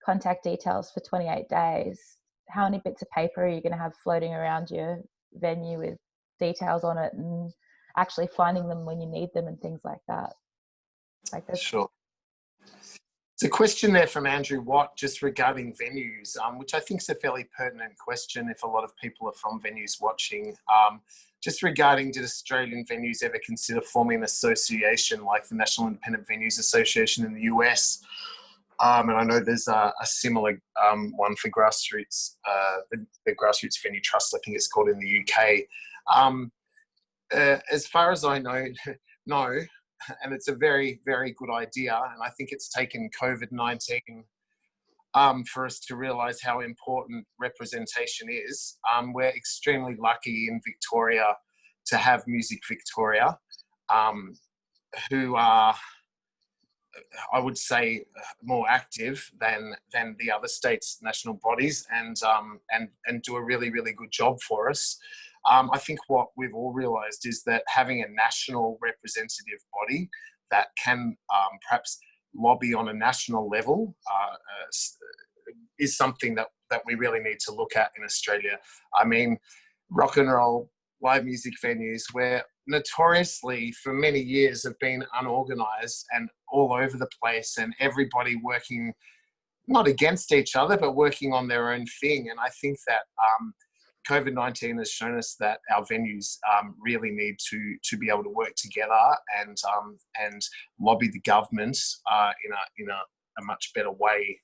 contact details for 28 days. How many bits of paper are you going to have floating around your venue with details on it, and actually finding them when you need them and things like that?
Sure. There's a question there from Andrew Watt just regarding venues, which I think is a fairly pertinent question if a lot of people are from venues watching. Just regarding, did Australian venues ever consider forming an association like the National Independent Venues Association in the US? And I know there's a similar one for grassroots, the Grassroots Venue Trust, I think it's called, in the UK. As far as I know, no, and it's a very, very good idea. And I think it's taken COVID-19 for us to realise how important representation is. We're extremely lucky in Victoria to have Music Victoria, who are, I would say, more active than the other states' national bodies, and do a really, really good job for us. I think what we've all realised is that having a national representative body that can perhaps lobby on a national level is something that we really need to look at in Australia. I mean, rock and roll live music venues, where notoriously for many years have been unorganised and all over the place, and everybody working not against each other but working on their own thing. And I think that COVID-19 has shown us that our venues really need to be able to work together and lobby the government in a much better way.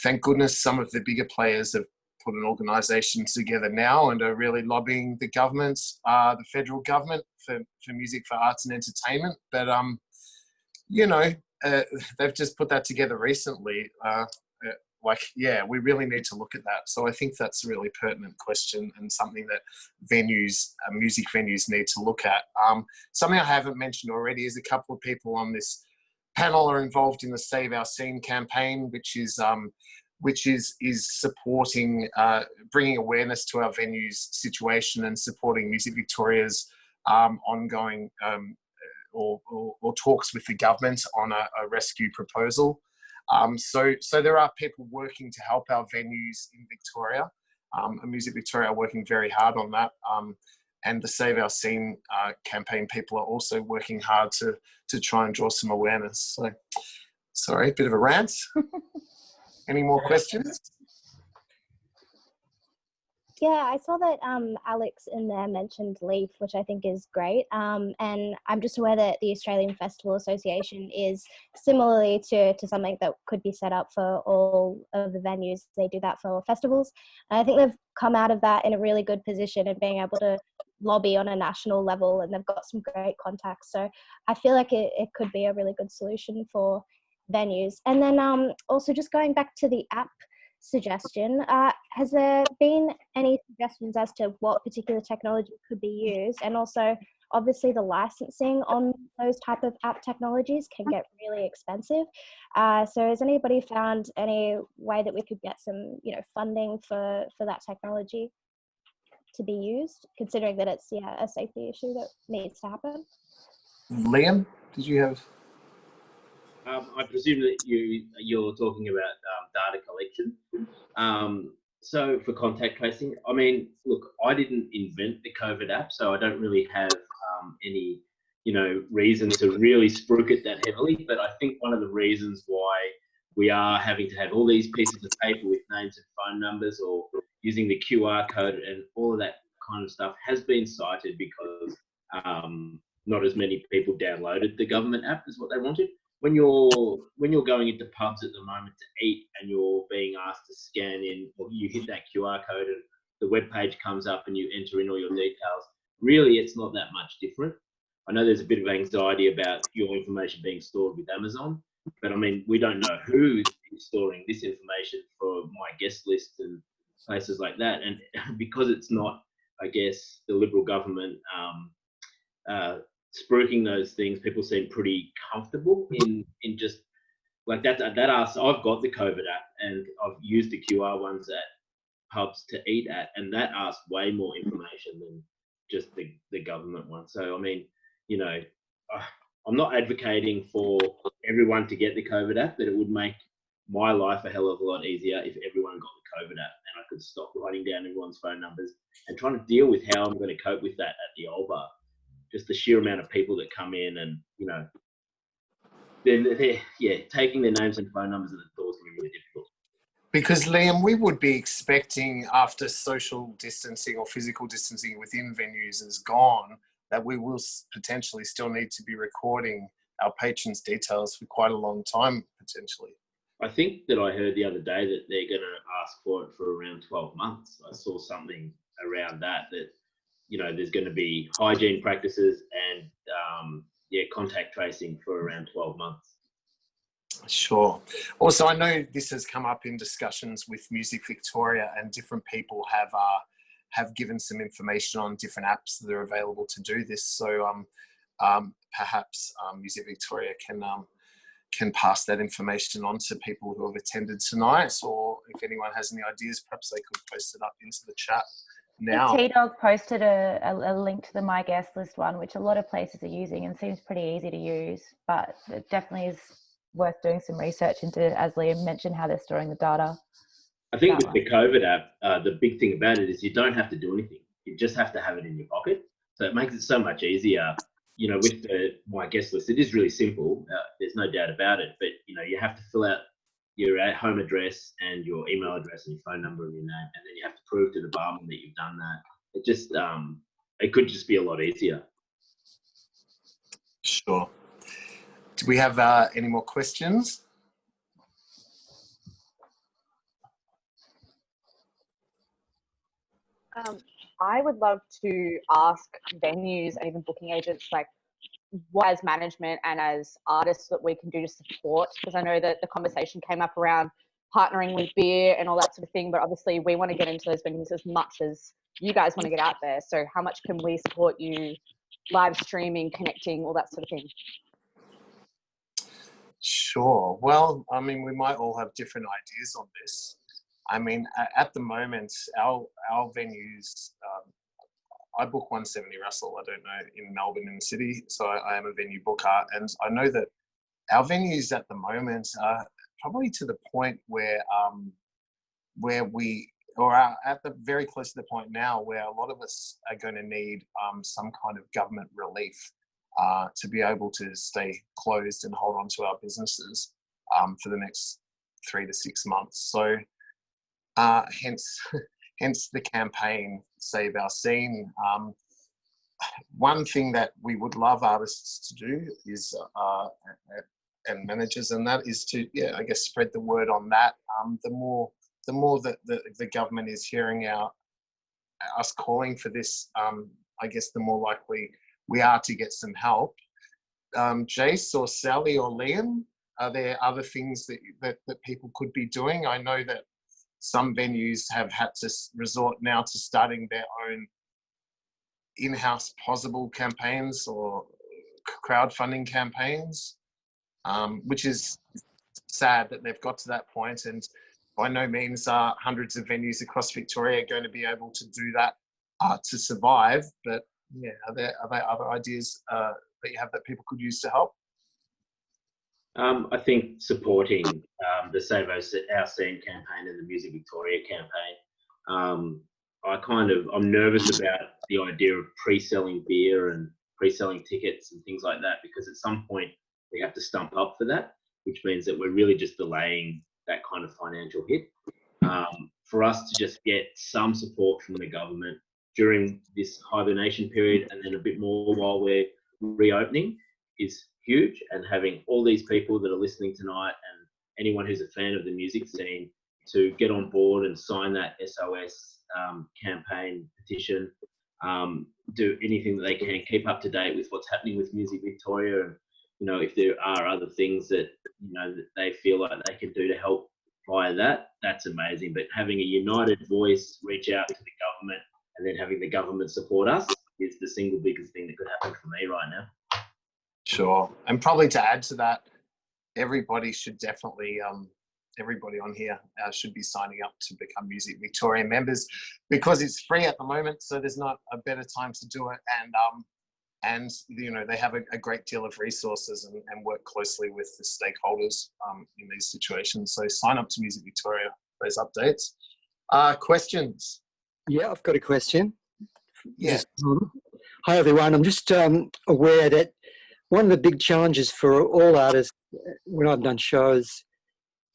Thank goodness some of the bigger players have put an organisation together now and are really lobbying the government, the federal government, for music, for arts and entertainment. But they've just put that together recently. We really need to look at that. So I think that's a really pertinent question and something that music venues need to look at. Something I haven't mentioned already is a couple of people on this panel are involved in the Save Our Scene campaign, which is supporting, bringing awareness to our venues situation and supporting Music Victoria's ongoing or talks with the government on a rescue proposal. So there are people working to help our venues in Victoria. Music Victoria are working very hard on that. And the Save Our Scene campaign people are also working hard to try and draw some awareness. So, sorry, a bit of a rant. Any more questions?
Yeah, I saw that Alex in there mentioned LEAF, which I think is great. And I'm just aware that the Australian Festival Association is similarly to something that could be set up for all of the venues. They do that for festivals. And I think they've come out of that in a really good position and being able to lobby on a national level, and they've got some great contacts. So I feel like it could be a really good solution for venues. And then also just going back to the app suggestion, has there been any suggestions as to what particular technology could be used? And also obviously the licensing on those type of app technologies can get really expensive. So has anybody found any way that we could get some funding for that technology to be used, considering that it's a safety issue that needs to happen?
Liam, did you have?
I presume that you're talking about data collection. So for contact tracing, I mean, look, I didn't invent the COVID app, so I don't really have any, reason to really spruik it that heavily. But I think one of the reasons why we are having to have all these pieces of paper with names and phone numbers, or using the QR code and all of that kind of stuff, has been cited because not as many people downloaded the government app as what they wanted. When you're going into pubs at the moment to eat and you're being asked to scan in, or you hit that QR code and the web page comes up and you enter in all your details, really it's not that much different. I know there's a bit of anxiety about your information being stored with Amazon, but I mean, we don't know who is storing this information for my guest list and places like that. And because it's not, I guess, the Liberal government spruiking those things, people seem pretty comfortable in just like that. That asks, I've got the COVID app and I've used the QR ones at pubs to eat at, and that asks way more information than just the government one. So I mean, I'm not advocating for everyone to get the COVID app, but it would make my life a hell of a lot easier if everyone got the COVID app and I could stop writing down everyone's phone numbers and trying to deal with how I'm going to cope with that at the old bar. Just the sheer amount of people that come in and, they're taking their names and phone numbers at the door is going to be really difficult.
Because, Liam, we would be expecting, after social distancing or physical distancing within venues is gone, that we will potentially still need to be recording our patrons' details for quite a long time, potentially.
I think that I heard the other day that they're going to ask for it for around 12 months. I saw something around that, you know, there's going to be hygiene practices and contact tracing for around 12 months.
Sure. Also, I know this has come up in discussions with Music Victoria, and different people have given some information on different apps that are available to do this. So perhaps Music Victoria can pass that information on to people who have attended tonight, or if anyone has any ideas, perhaps they could post it up into the chat now.
T-Dog posted a link to the My Guest List one, which a lot of places are using and seems pretty easy to use, but it definitely is worth doing some research into, as Liam mentioned, how they're storing the data.
I think with the COVID app, the big thing about it is you don't have to do anything. You just have to have it in your pocket. So it makes it so much easier. You know, with the My Guest List, it is really simple. There's no doubt about it. But, you know, you have to fill out your home address and your email address and your phone number and your name. And then you have to prove to the barman that you've done that. It just, it could just be a lot easier.
Sure. Do we have any more questions?
I would love to ask venues and even booking agents, like, what as management and as artists that we can do to support, because I know that the conversation came up around partnering with beer and all that sort of thing, but obviously we want to get into those venues as much as you guys want to get out there. So how much can we support you, live streaming, connecting, all that sort of thing?
Sure. Well, I mean, we might all have different ideas on this. I mean, at the moment, our venues, I book 170 Russell, I don't know, in Melbourne in the city. So I am a venue booker. And I know that our venues at the moment are probably to the point where we, or are at the very close to the point now where a lot of us are going to need some kind of government relief to be able to stay closed and hold on to our businesses for the next 3 to 6 months. So hence the campaign Save Our Scene. One thing that we would love artists to do is, and managers, and that is to, I guess, spread the word on that. The more that the government is hearing us calling for this, I guess the more likely we are to get some help. Jace or Sally or Liam, are there other things that people could be doing? I know that some venues have had to resort now to starting their own in-house possible campaigns or crowdfunding campaigns, which is sad that they've got to that point. And by no means are hundreds of venues across Victoria going to be able to do that to survive. But yeah, are there other ideas that you have that people could use to help?
I think supporting the Save Our Scene campaign and the Music Victoria campaign. I'm nervous about the idea of pre-selling beer and pre-selling tickets and things like that, because at some point we have to stump up for that, which means that we're really just delaying that kind of financial hit. For us to just get some support from the government during this hibernation period and then a bit more while we're reopening is huge. And having all these people that are listening tonight and anyone who's a fan of the music scene to get on board and sign that SOS campaign petition, do anything that they can, keep up to date with what's happening with Music Victoria, and you know, if there are other things that that they feel like they can do to help via that, that's amazing. But having a united voice reach out to the government and then having the government support us is the single biggest thing that could happen for me right now.
Sure. And probably to add to that, everybody should definitely, everybody on here should be signing up to become Music Victoria members, because it's free at the moment. So there's not a better time to do it. And they have a great deal of resources and work closely with the stakeholders in these situations. So sign up to Music Victoria for those updates. Questions?
Yeah, I've got a question.
Yes.
Hi, everyone. I'm just aware that one of the big challenges for all artists when I've done shows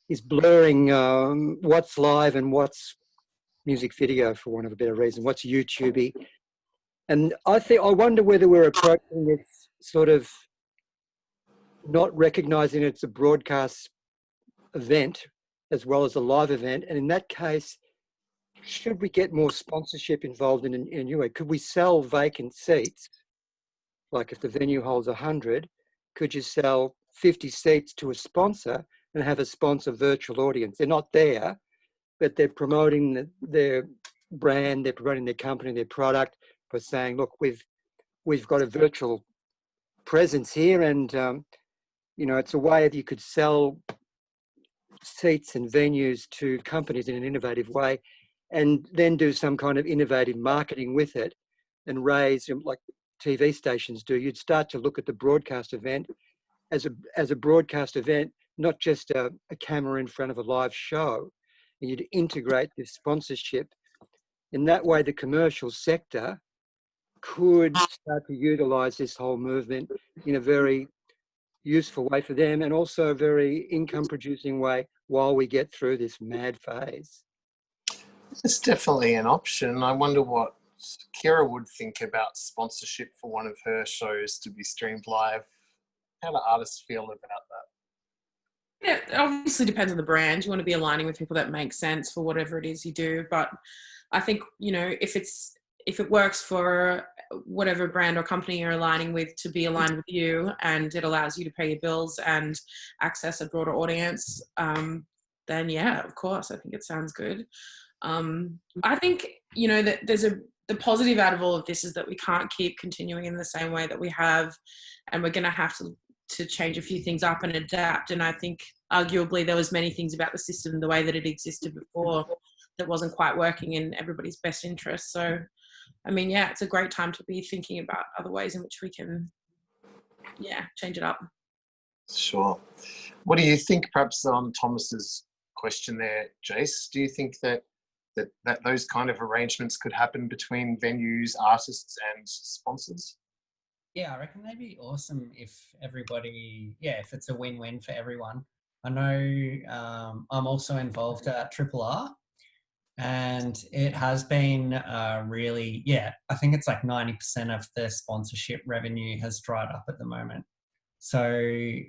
is blurring what's live and what's music video, for want of a better reason, what's YouTube-y. And I wonder whether we're approaching this sort of not recognising it's a broadcast event as well as a live event. And in that case, should we get more sponsorship involved in a new way? Could we sell vacant seats? Like if the venue holds 100, could you sell 50 seats to a sponsor and have a sponsor virtual audience? They're not there, but they're promoting their brand, they're promoting their company, their product, by saying, look, we've got a virtual presence here, and you know, it's a way that you could sell seats and venues to companies in an innovative way, and then do some kind of innovative marketing with it and raise, like TV stations do. You'd start to look at the broadcast event as a broadcast event, not just a camera in front of a live show, and you'd integrate this sponsorship. In that way, the commercial sector could start to utilize this whole movement in a very useful way for them, and also a very income producing way while we get through this mad phase.
It's definitely an option. I wonder what Kira would think about sponsorship for one of her shows to be streamed live. How do artists feel about that?
Yeah, it obviously depends on the brand. You want to be aligning with people that make sense for whatever it is you do. But I think, you know, if it works for whatever brand or company you're aligning with to be aligned with you, and it allows you to pay your bills and access a broader audience, then yeah, of course, I think it sounds good. I think, you know, that the positive out of all of this is that we can't keep continuing in the same way that we have, and we're going to have to change a few things up and adapt. And I think arguably there was many things about the system, the way that it existed before, that wasn't quite working in everybody's best interest. So, I mean, yeah, it's a great time to be thinking about other ways in which we can, yeah, change it up.
Sure. What do you think, perhaps on Thomas's question there, Jace? Do you think that those kind of arrangements could happen between venues, artists and sponsors?
Yeah, I reckon that'd be awesome if everybody, if it's a win-win for everyone. I know I'm also involved at Triple R, and it has been really, I think it's like 90% of the sponsorship revenue has dried up at the moment. So yeah,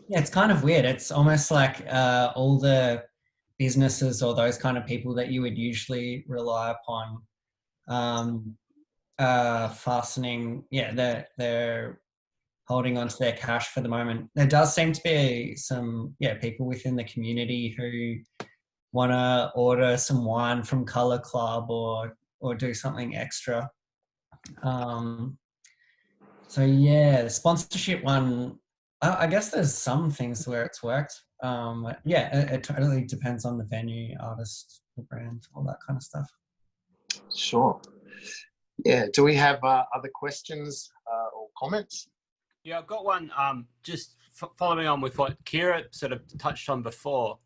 it's kind of weird. It's almost like all the businesses or those kind of people that you would usually rely upon fastening, they're holding onto their cash for the moment. There does seem to be some people within the community who want to order some wine from Colour Club or do something extra. So yeah, the sponsorship one, I guess there's some things where it's worked. It totally depends on the venue, artist, the brand, all that kind of stuff.
Sure. Yeah, do we have other questions or comments?
Yeah, I've got one. Just following on with what Kira sort of touched on before.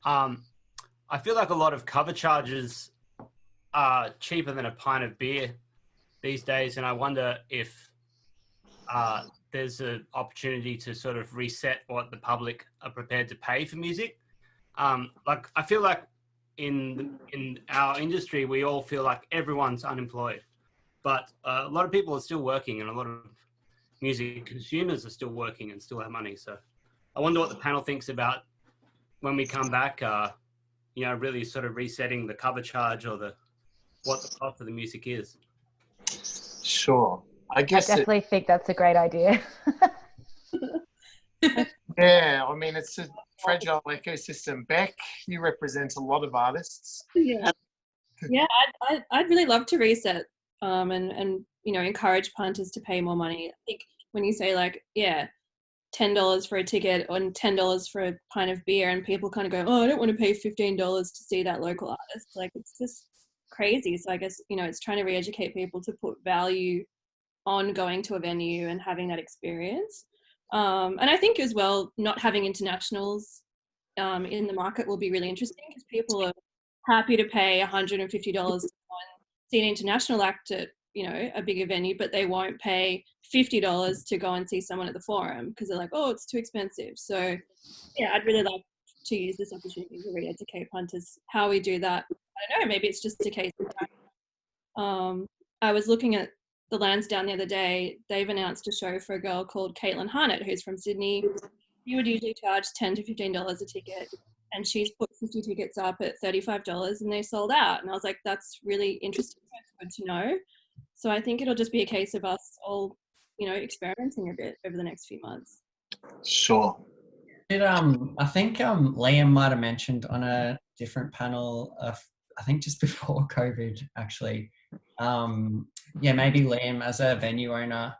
I feel like a lot of cover charges are cheaper than a pint of beer these days, and I wonder if there's an opportunity to sort of reset what the public are prepared to pay for music. Like, I feel like in our industry, we all feel like everyone's unemployed, but a lot of people are still working, and a lot of music consumers are still working and still have money. So I wonder what the panel thinks about when we come back, really sort of resetting the cover charge or what the cost of the music is.
Sure. I
definitely think that's a great idea.
Yeah, I mean, it's a fragile ecosystem. Beck, you represent a lot of artists.
Yeah, I'd really love to reset and encourage punters to pay more money. I think when you say like, $10 for a ticket and $10 for a pint of beer, and people kind of go, oh, I don't want to pay $15 to see that local artist. Like, it's just crazy. So I guess, it's trying to re-educate people to put value on going to a venue and having that experience. And I think as well, not having internationals in the market will be really interesting, because people are happy to pay $150 to see an international act at a bigger venue, but they won't pay $50 to go and see someone at the Forum because they're like, oh, it's too expensive. So yeah, I'd really like to use this opportunity to re-educate punters how we do that. I don't know, maybe it's just a case of time. I was looking at the Lansdowne the other day. They've announced a show for a girl called Caitlin Harnett, who's from Sydney. You would usually charge $10 to $15 a ticket. and she's put 50 tickets up at $35 and they sold out. And I was like, that's really interesting. That's good to know. So I think it'll just be a case of us all, you know, experimenting a bit over the next few months.
Sure.
I think Liam might have mentioned on a different panel, I think just before COVID, actually. Yeah, maybe Liam, as a venue owner,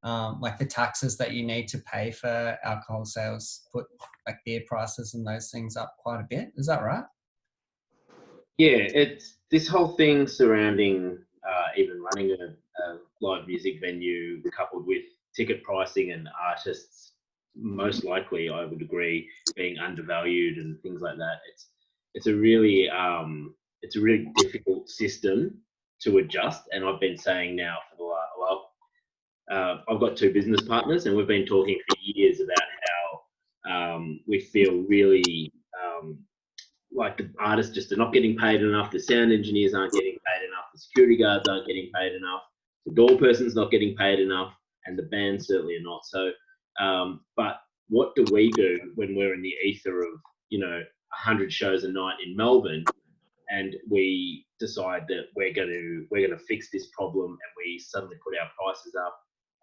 like the taxes that you need to pay for alcohol sales put like beer prices and those things up quite a bit. Is that right?
Yeah, it's this whole thing surrounding even running a live music venue coupled with ticket pricing and artists, most likely, I would agree, being undervalued and things like that. It's a really difficult system to adjust, and I've been saying now for the last, I've got 2 business partners, and we've been talking for years about how we feel really like the artists just are not getting paid enough, the sound engineers aren't getting paid enough, the security guards aren't getting paid enough, the door person's not getting paid enough, and the band certainly are not. So, but what do we do when we're in the ether of, you know, 100 shows a night in Melbourne, and we decide that we're going to fix this problem, and we suddenly put our prices up,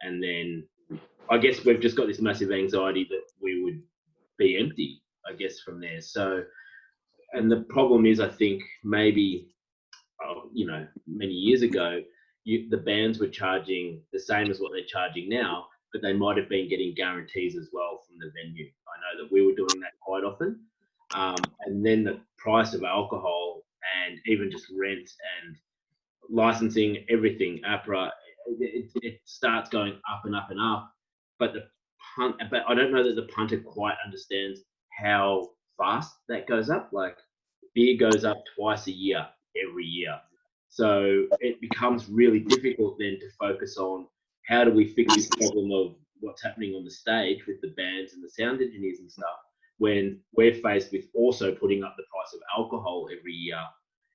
and then I guess we've just got this massive anxiety that we would be empty, I guess, from there. So, and the problem is, I think maybe, you know, many years ago, the bands were charging the same as what they're charging now, but they might have been getting guarantees as well from the venue. I know that we were doing that quite often. And then the price of alcohol and even just rent and licensing, everything, APRA, it starts going up and up and up. But but I don't know that the punter quite understands how fast that goes up. Like, beer goes up twice a year, every year. So it becomes really difficult then to focus on how do we fix this problem of what's happening on the stage with the bands and the sound engineers and stuff, when we're faced with also putting up the price of alcohol every year.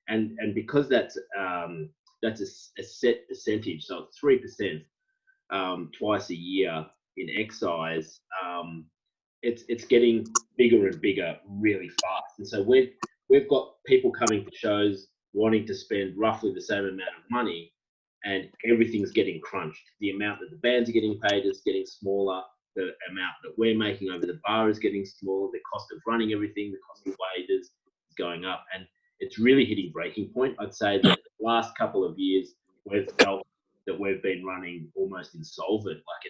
And because that's a set percentage, so it's 3% twice a year in excise, it's getting bigger and bigger really fast. And so we've got people coming to shows wanting to spend roughly the same amount of money, and everything's getting crunched. The amount that the bands are getting paid is getting smaller. The amount that we're making over the bar is getting smaller. The cost of running everything, the cost of wages is going up. And it's really hitting breaking point. I'd say that the last couple of years, we've felt that we've been running almost insolvent. Like,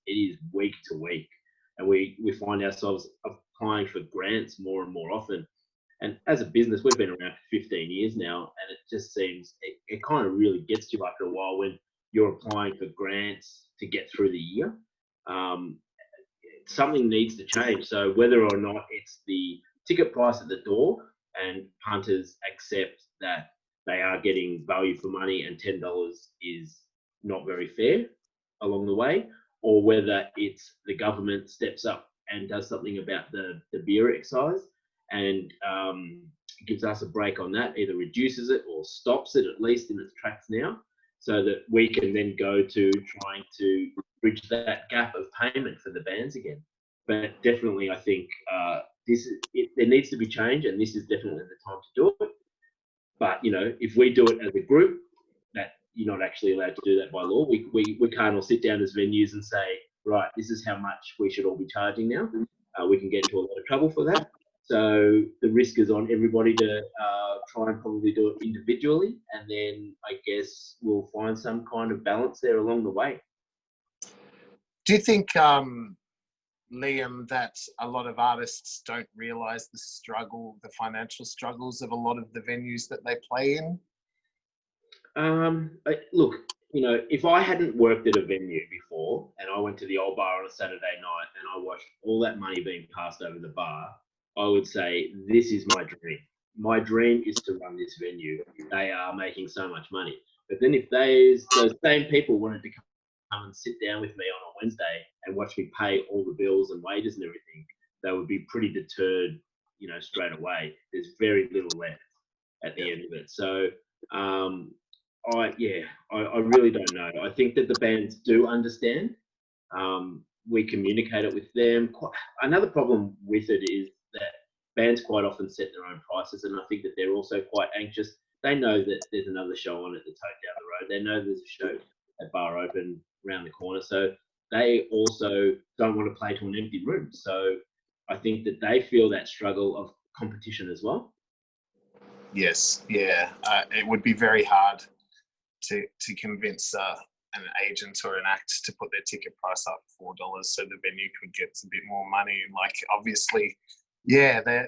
it is week to week. And we find ourselves applying for grants more and more often. And as a business, we've been around for 15 years now, and it just seems, it kind of really gets to you after a while when you're applying for grants to get through the year. Something needs to change. So whether or not it's the ticket price at the door and punters accept that they are getting value for money and $10 is not very fair along the way, or whether it's the government steps up and does something about the beer excise and gives us a break on that, either reduces it or stops it at least in its tracks now, so that we can then go to trying to bridge that gap of payment for the bands again. But definitely, I think there needs to be change, and this is definitely the time to do it. But, you know, if we do it as a group, that you're not actually allowed to do that by law. We can't all sit down as venues and say, right, this is how much we should all be charging now. We can get into a lot of trouble for that. So the risk is on everybody to try and probably do it individually, and then I guess we'll find some kind of balance there along the way.
Do you think, Liam, that a lot of artists don't realise the financial struggles of a lot of the venues that they play in?
Look, you know, if I hadn't worked at a venue before and I went to the old bar on a Saturday night and I watched all that money being passed over the bar, I would say, this is my dream. My dream is to run this venue. They are making so much money. But then if those same people wanted to come and sit down with me on a Wednesday and watch me pay all the bills and wages and everything, they would be pretty deterred, you know, straight away. There's very little left at the end of it. So, I really don't know. I think that the bands do understand. We communicate it with them. Another problem with it is that bands quite often set their own prices, and I think that they're also quite anxious. They know that there's another show on at the Tote down the road. They know there's a show at Bar Open around the corner. So they also don't want to play to an empty room. So I think that they feel that struggle of competition as well.
Yes, yeah. It would be very hard to convince an agent or an act to put their ticket price up $4 so the venue could get a bit more money. Like, obviously, yeah, the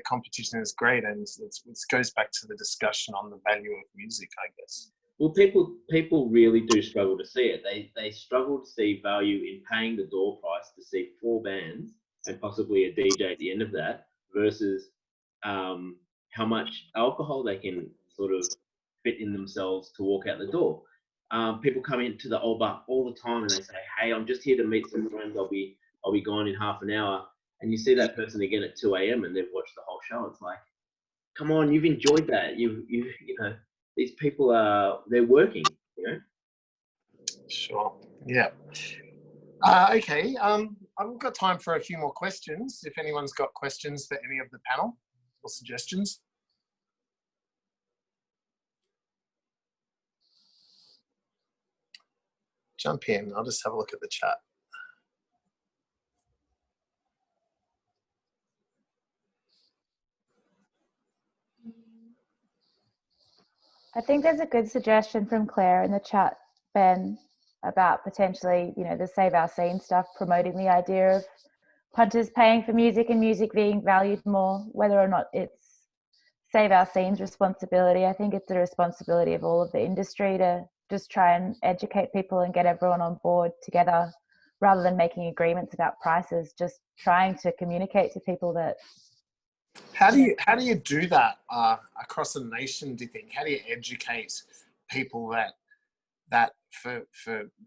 competition is great, and it goes back to the discussion on the value of music, I guess.
Well, people really do struggle to see it. They struggle to see value in paying the door price to see 4 bands and possibly a DJ at the end of that versus how much alcohol they can sort of fit in themselves to walk out the door. People come into the old bar all the time and they say, "Hey, I'm just here to meet some friends. I'll be gone in half an hour." And you see that person again at 2 a.m. and they've watched the whole show. It's like, come on, you've enjoyed that. You know, these people they're working, you know.
Sure. Yeah. Okay. I've got time for a few more questions. If anyone's got questions for any of the panel or suggestions. Jump in. I'll just have a look at the chat.
I think there's a good suggestion from Claire in the chat, Ben, about potentially, you know, the Save Our Scene stuff, promoting the idea of punters paying for music and music being valued more, whether or not it's Save Our Scene's responsibility. I think it's the responsibility of all of the industry to just try and educate people and get everyone on board together, rather than making agreements about prices, just trying to communicate to people that.
How do you do that across a nation, do you think? How do you educate people that for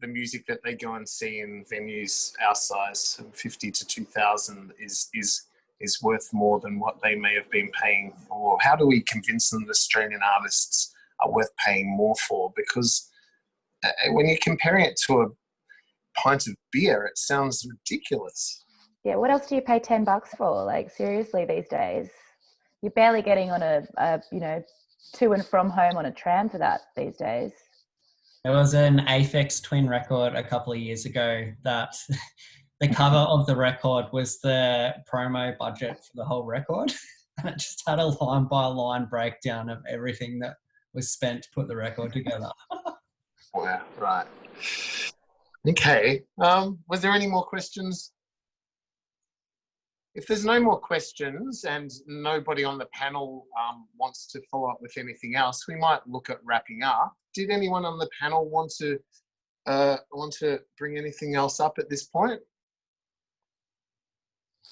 the music that they go and see in venues our size, 50 to 2,000 is worth more than what they may have been paying? Or how do we convince them that Australian artists are worth paying more for? Because when you're comparing it to a pint of beer, it sounds ridiculous.
Yeah, what else do you pay $10 for? Like, seriously, these days, you're barely getting on a you know, to and from home on a tram for that these days.
There was an Aphex Twin record a couple of years ago that the cover of the record was the promo budget for the whole record, and it just had a line by line breakdown of everything that was spent to put the record together.
Wow, right. Okay. Was there any more questions? If there's no more questions and nobody on the panel wants to follow up with anything else, we might look at wrapping up. Did anyone on the panel want to bring anything else up at this point?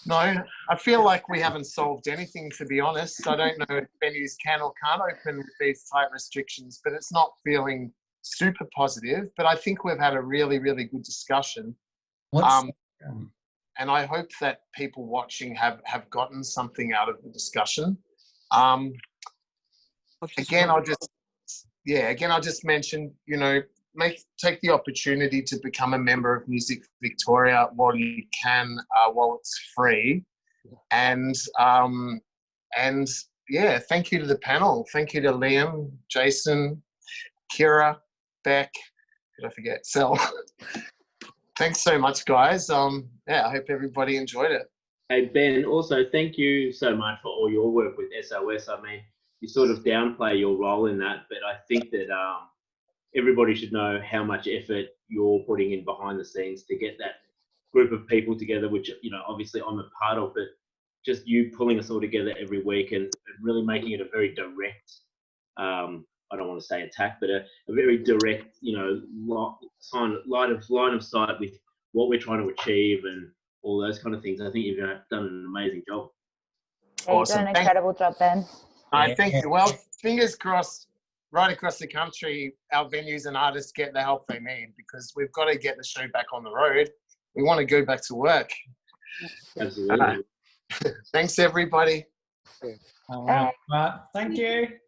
No, I feel like we haven't solved anything, to be honest. I don't know if venues can or can't open with these tight restrictions, but it's not feeling super positive. But I think we've had a really, really good discussion. And I hope that people watching have gotten something out of the discussion. Again, I'll just mention, you know, take the opportunity to become a member of Music Victoria while you can, while it's free. And yeah, thank you to the panel. Thank you to Liam, Jason, Kira, Beck. Did I forget? Sel. Thanks so much, guys. Yeah, I hope everybody enjoyed it.
Hey, Ben, also thank you so much for all your work with SOS. I mean, you sort of downplay your role in that, but I think that everybody should know how much effort you're putting in behind the scenes to get that group of people together, which, you know, obviously I'm a part of, but just you pulling us all together every week and really making it a very direct, I don't want to say attack, but a very direct, you know, line of sight with what we're trying to achieve and all those kind of things. I think you've done an amazing job.
Yeah, you've done an incredible job, Ben.
Thank you. Well, fingers crossed, right across the country, our venues and artists get the help they need, because we've got to get the show back on the road. We want to go back to work.
Absolutely.
Thanks, everybody.
Thank you.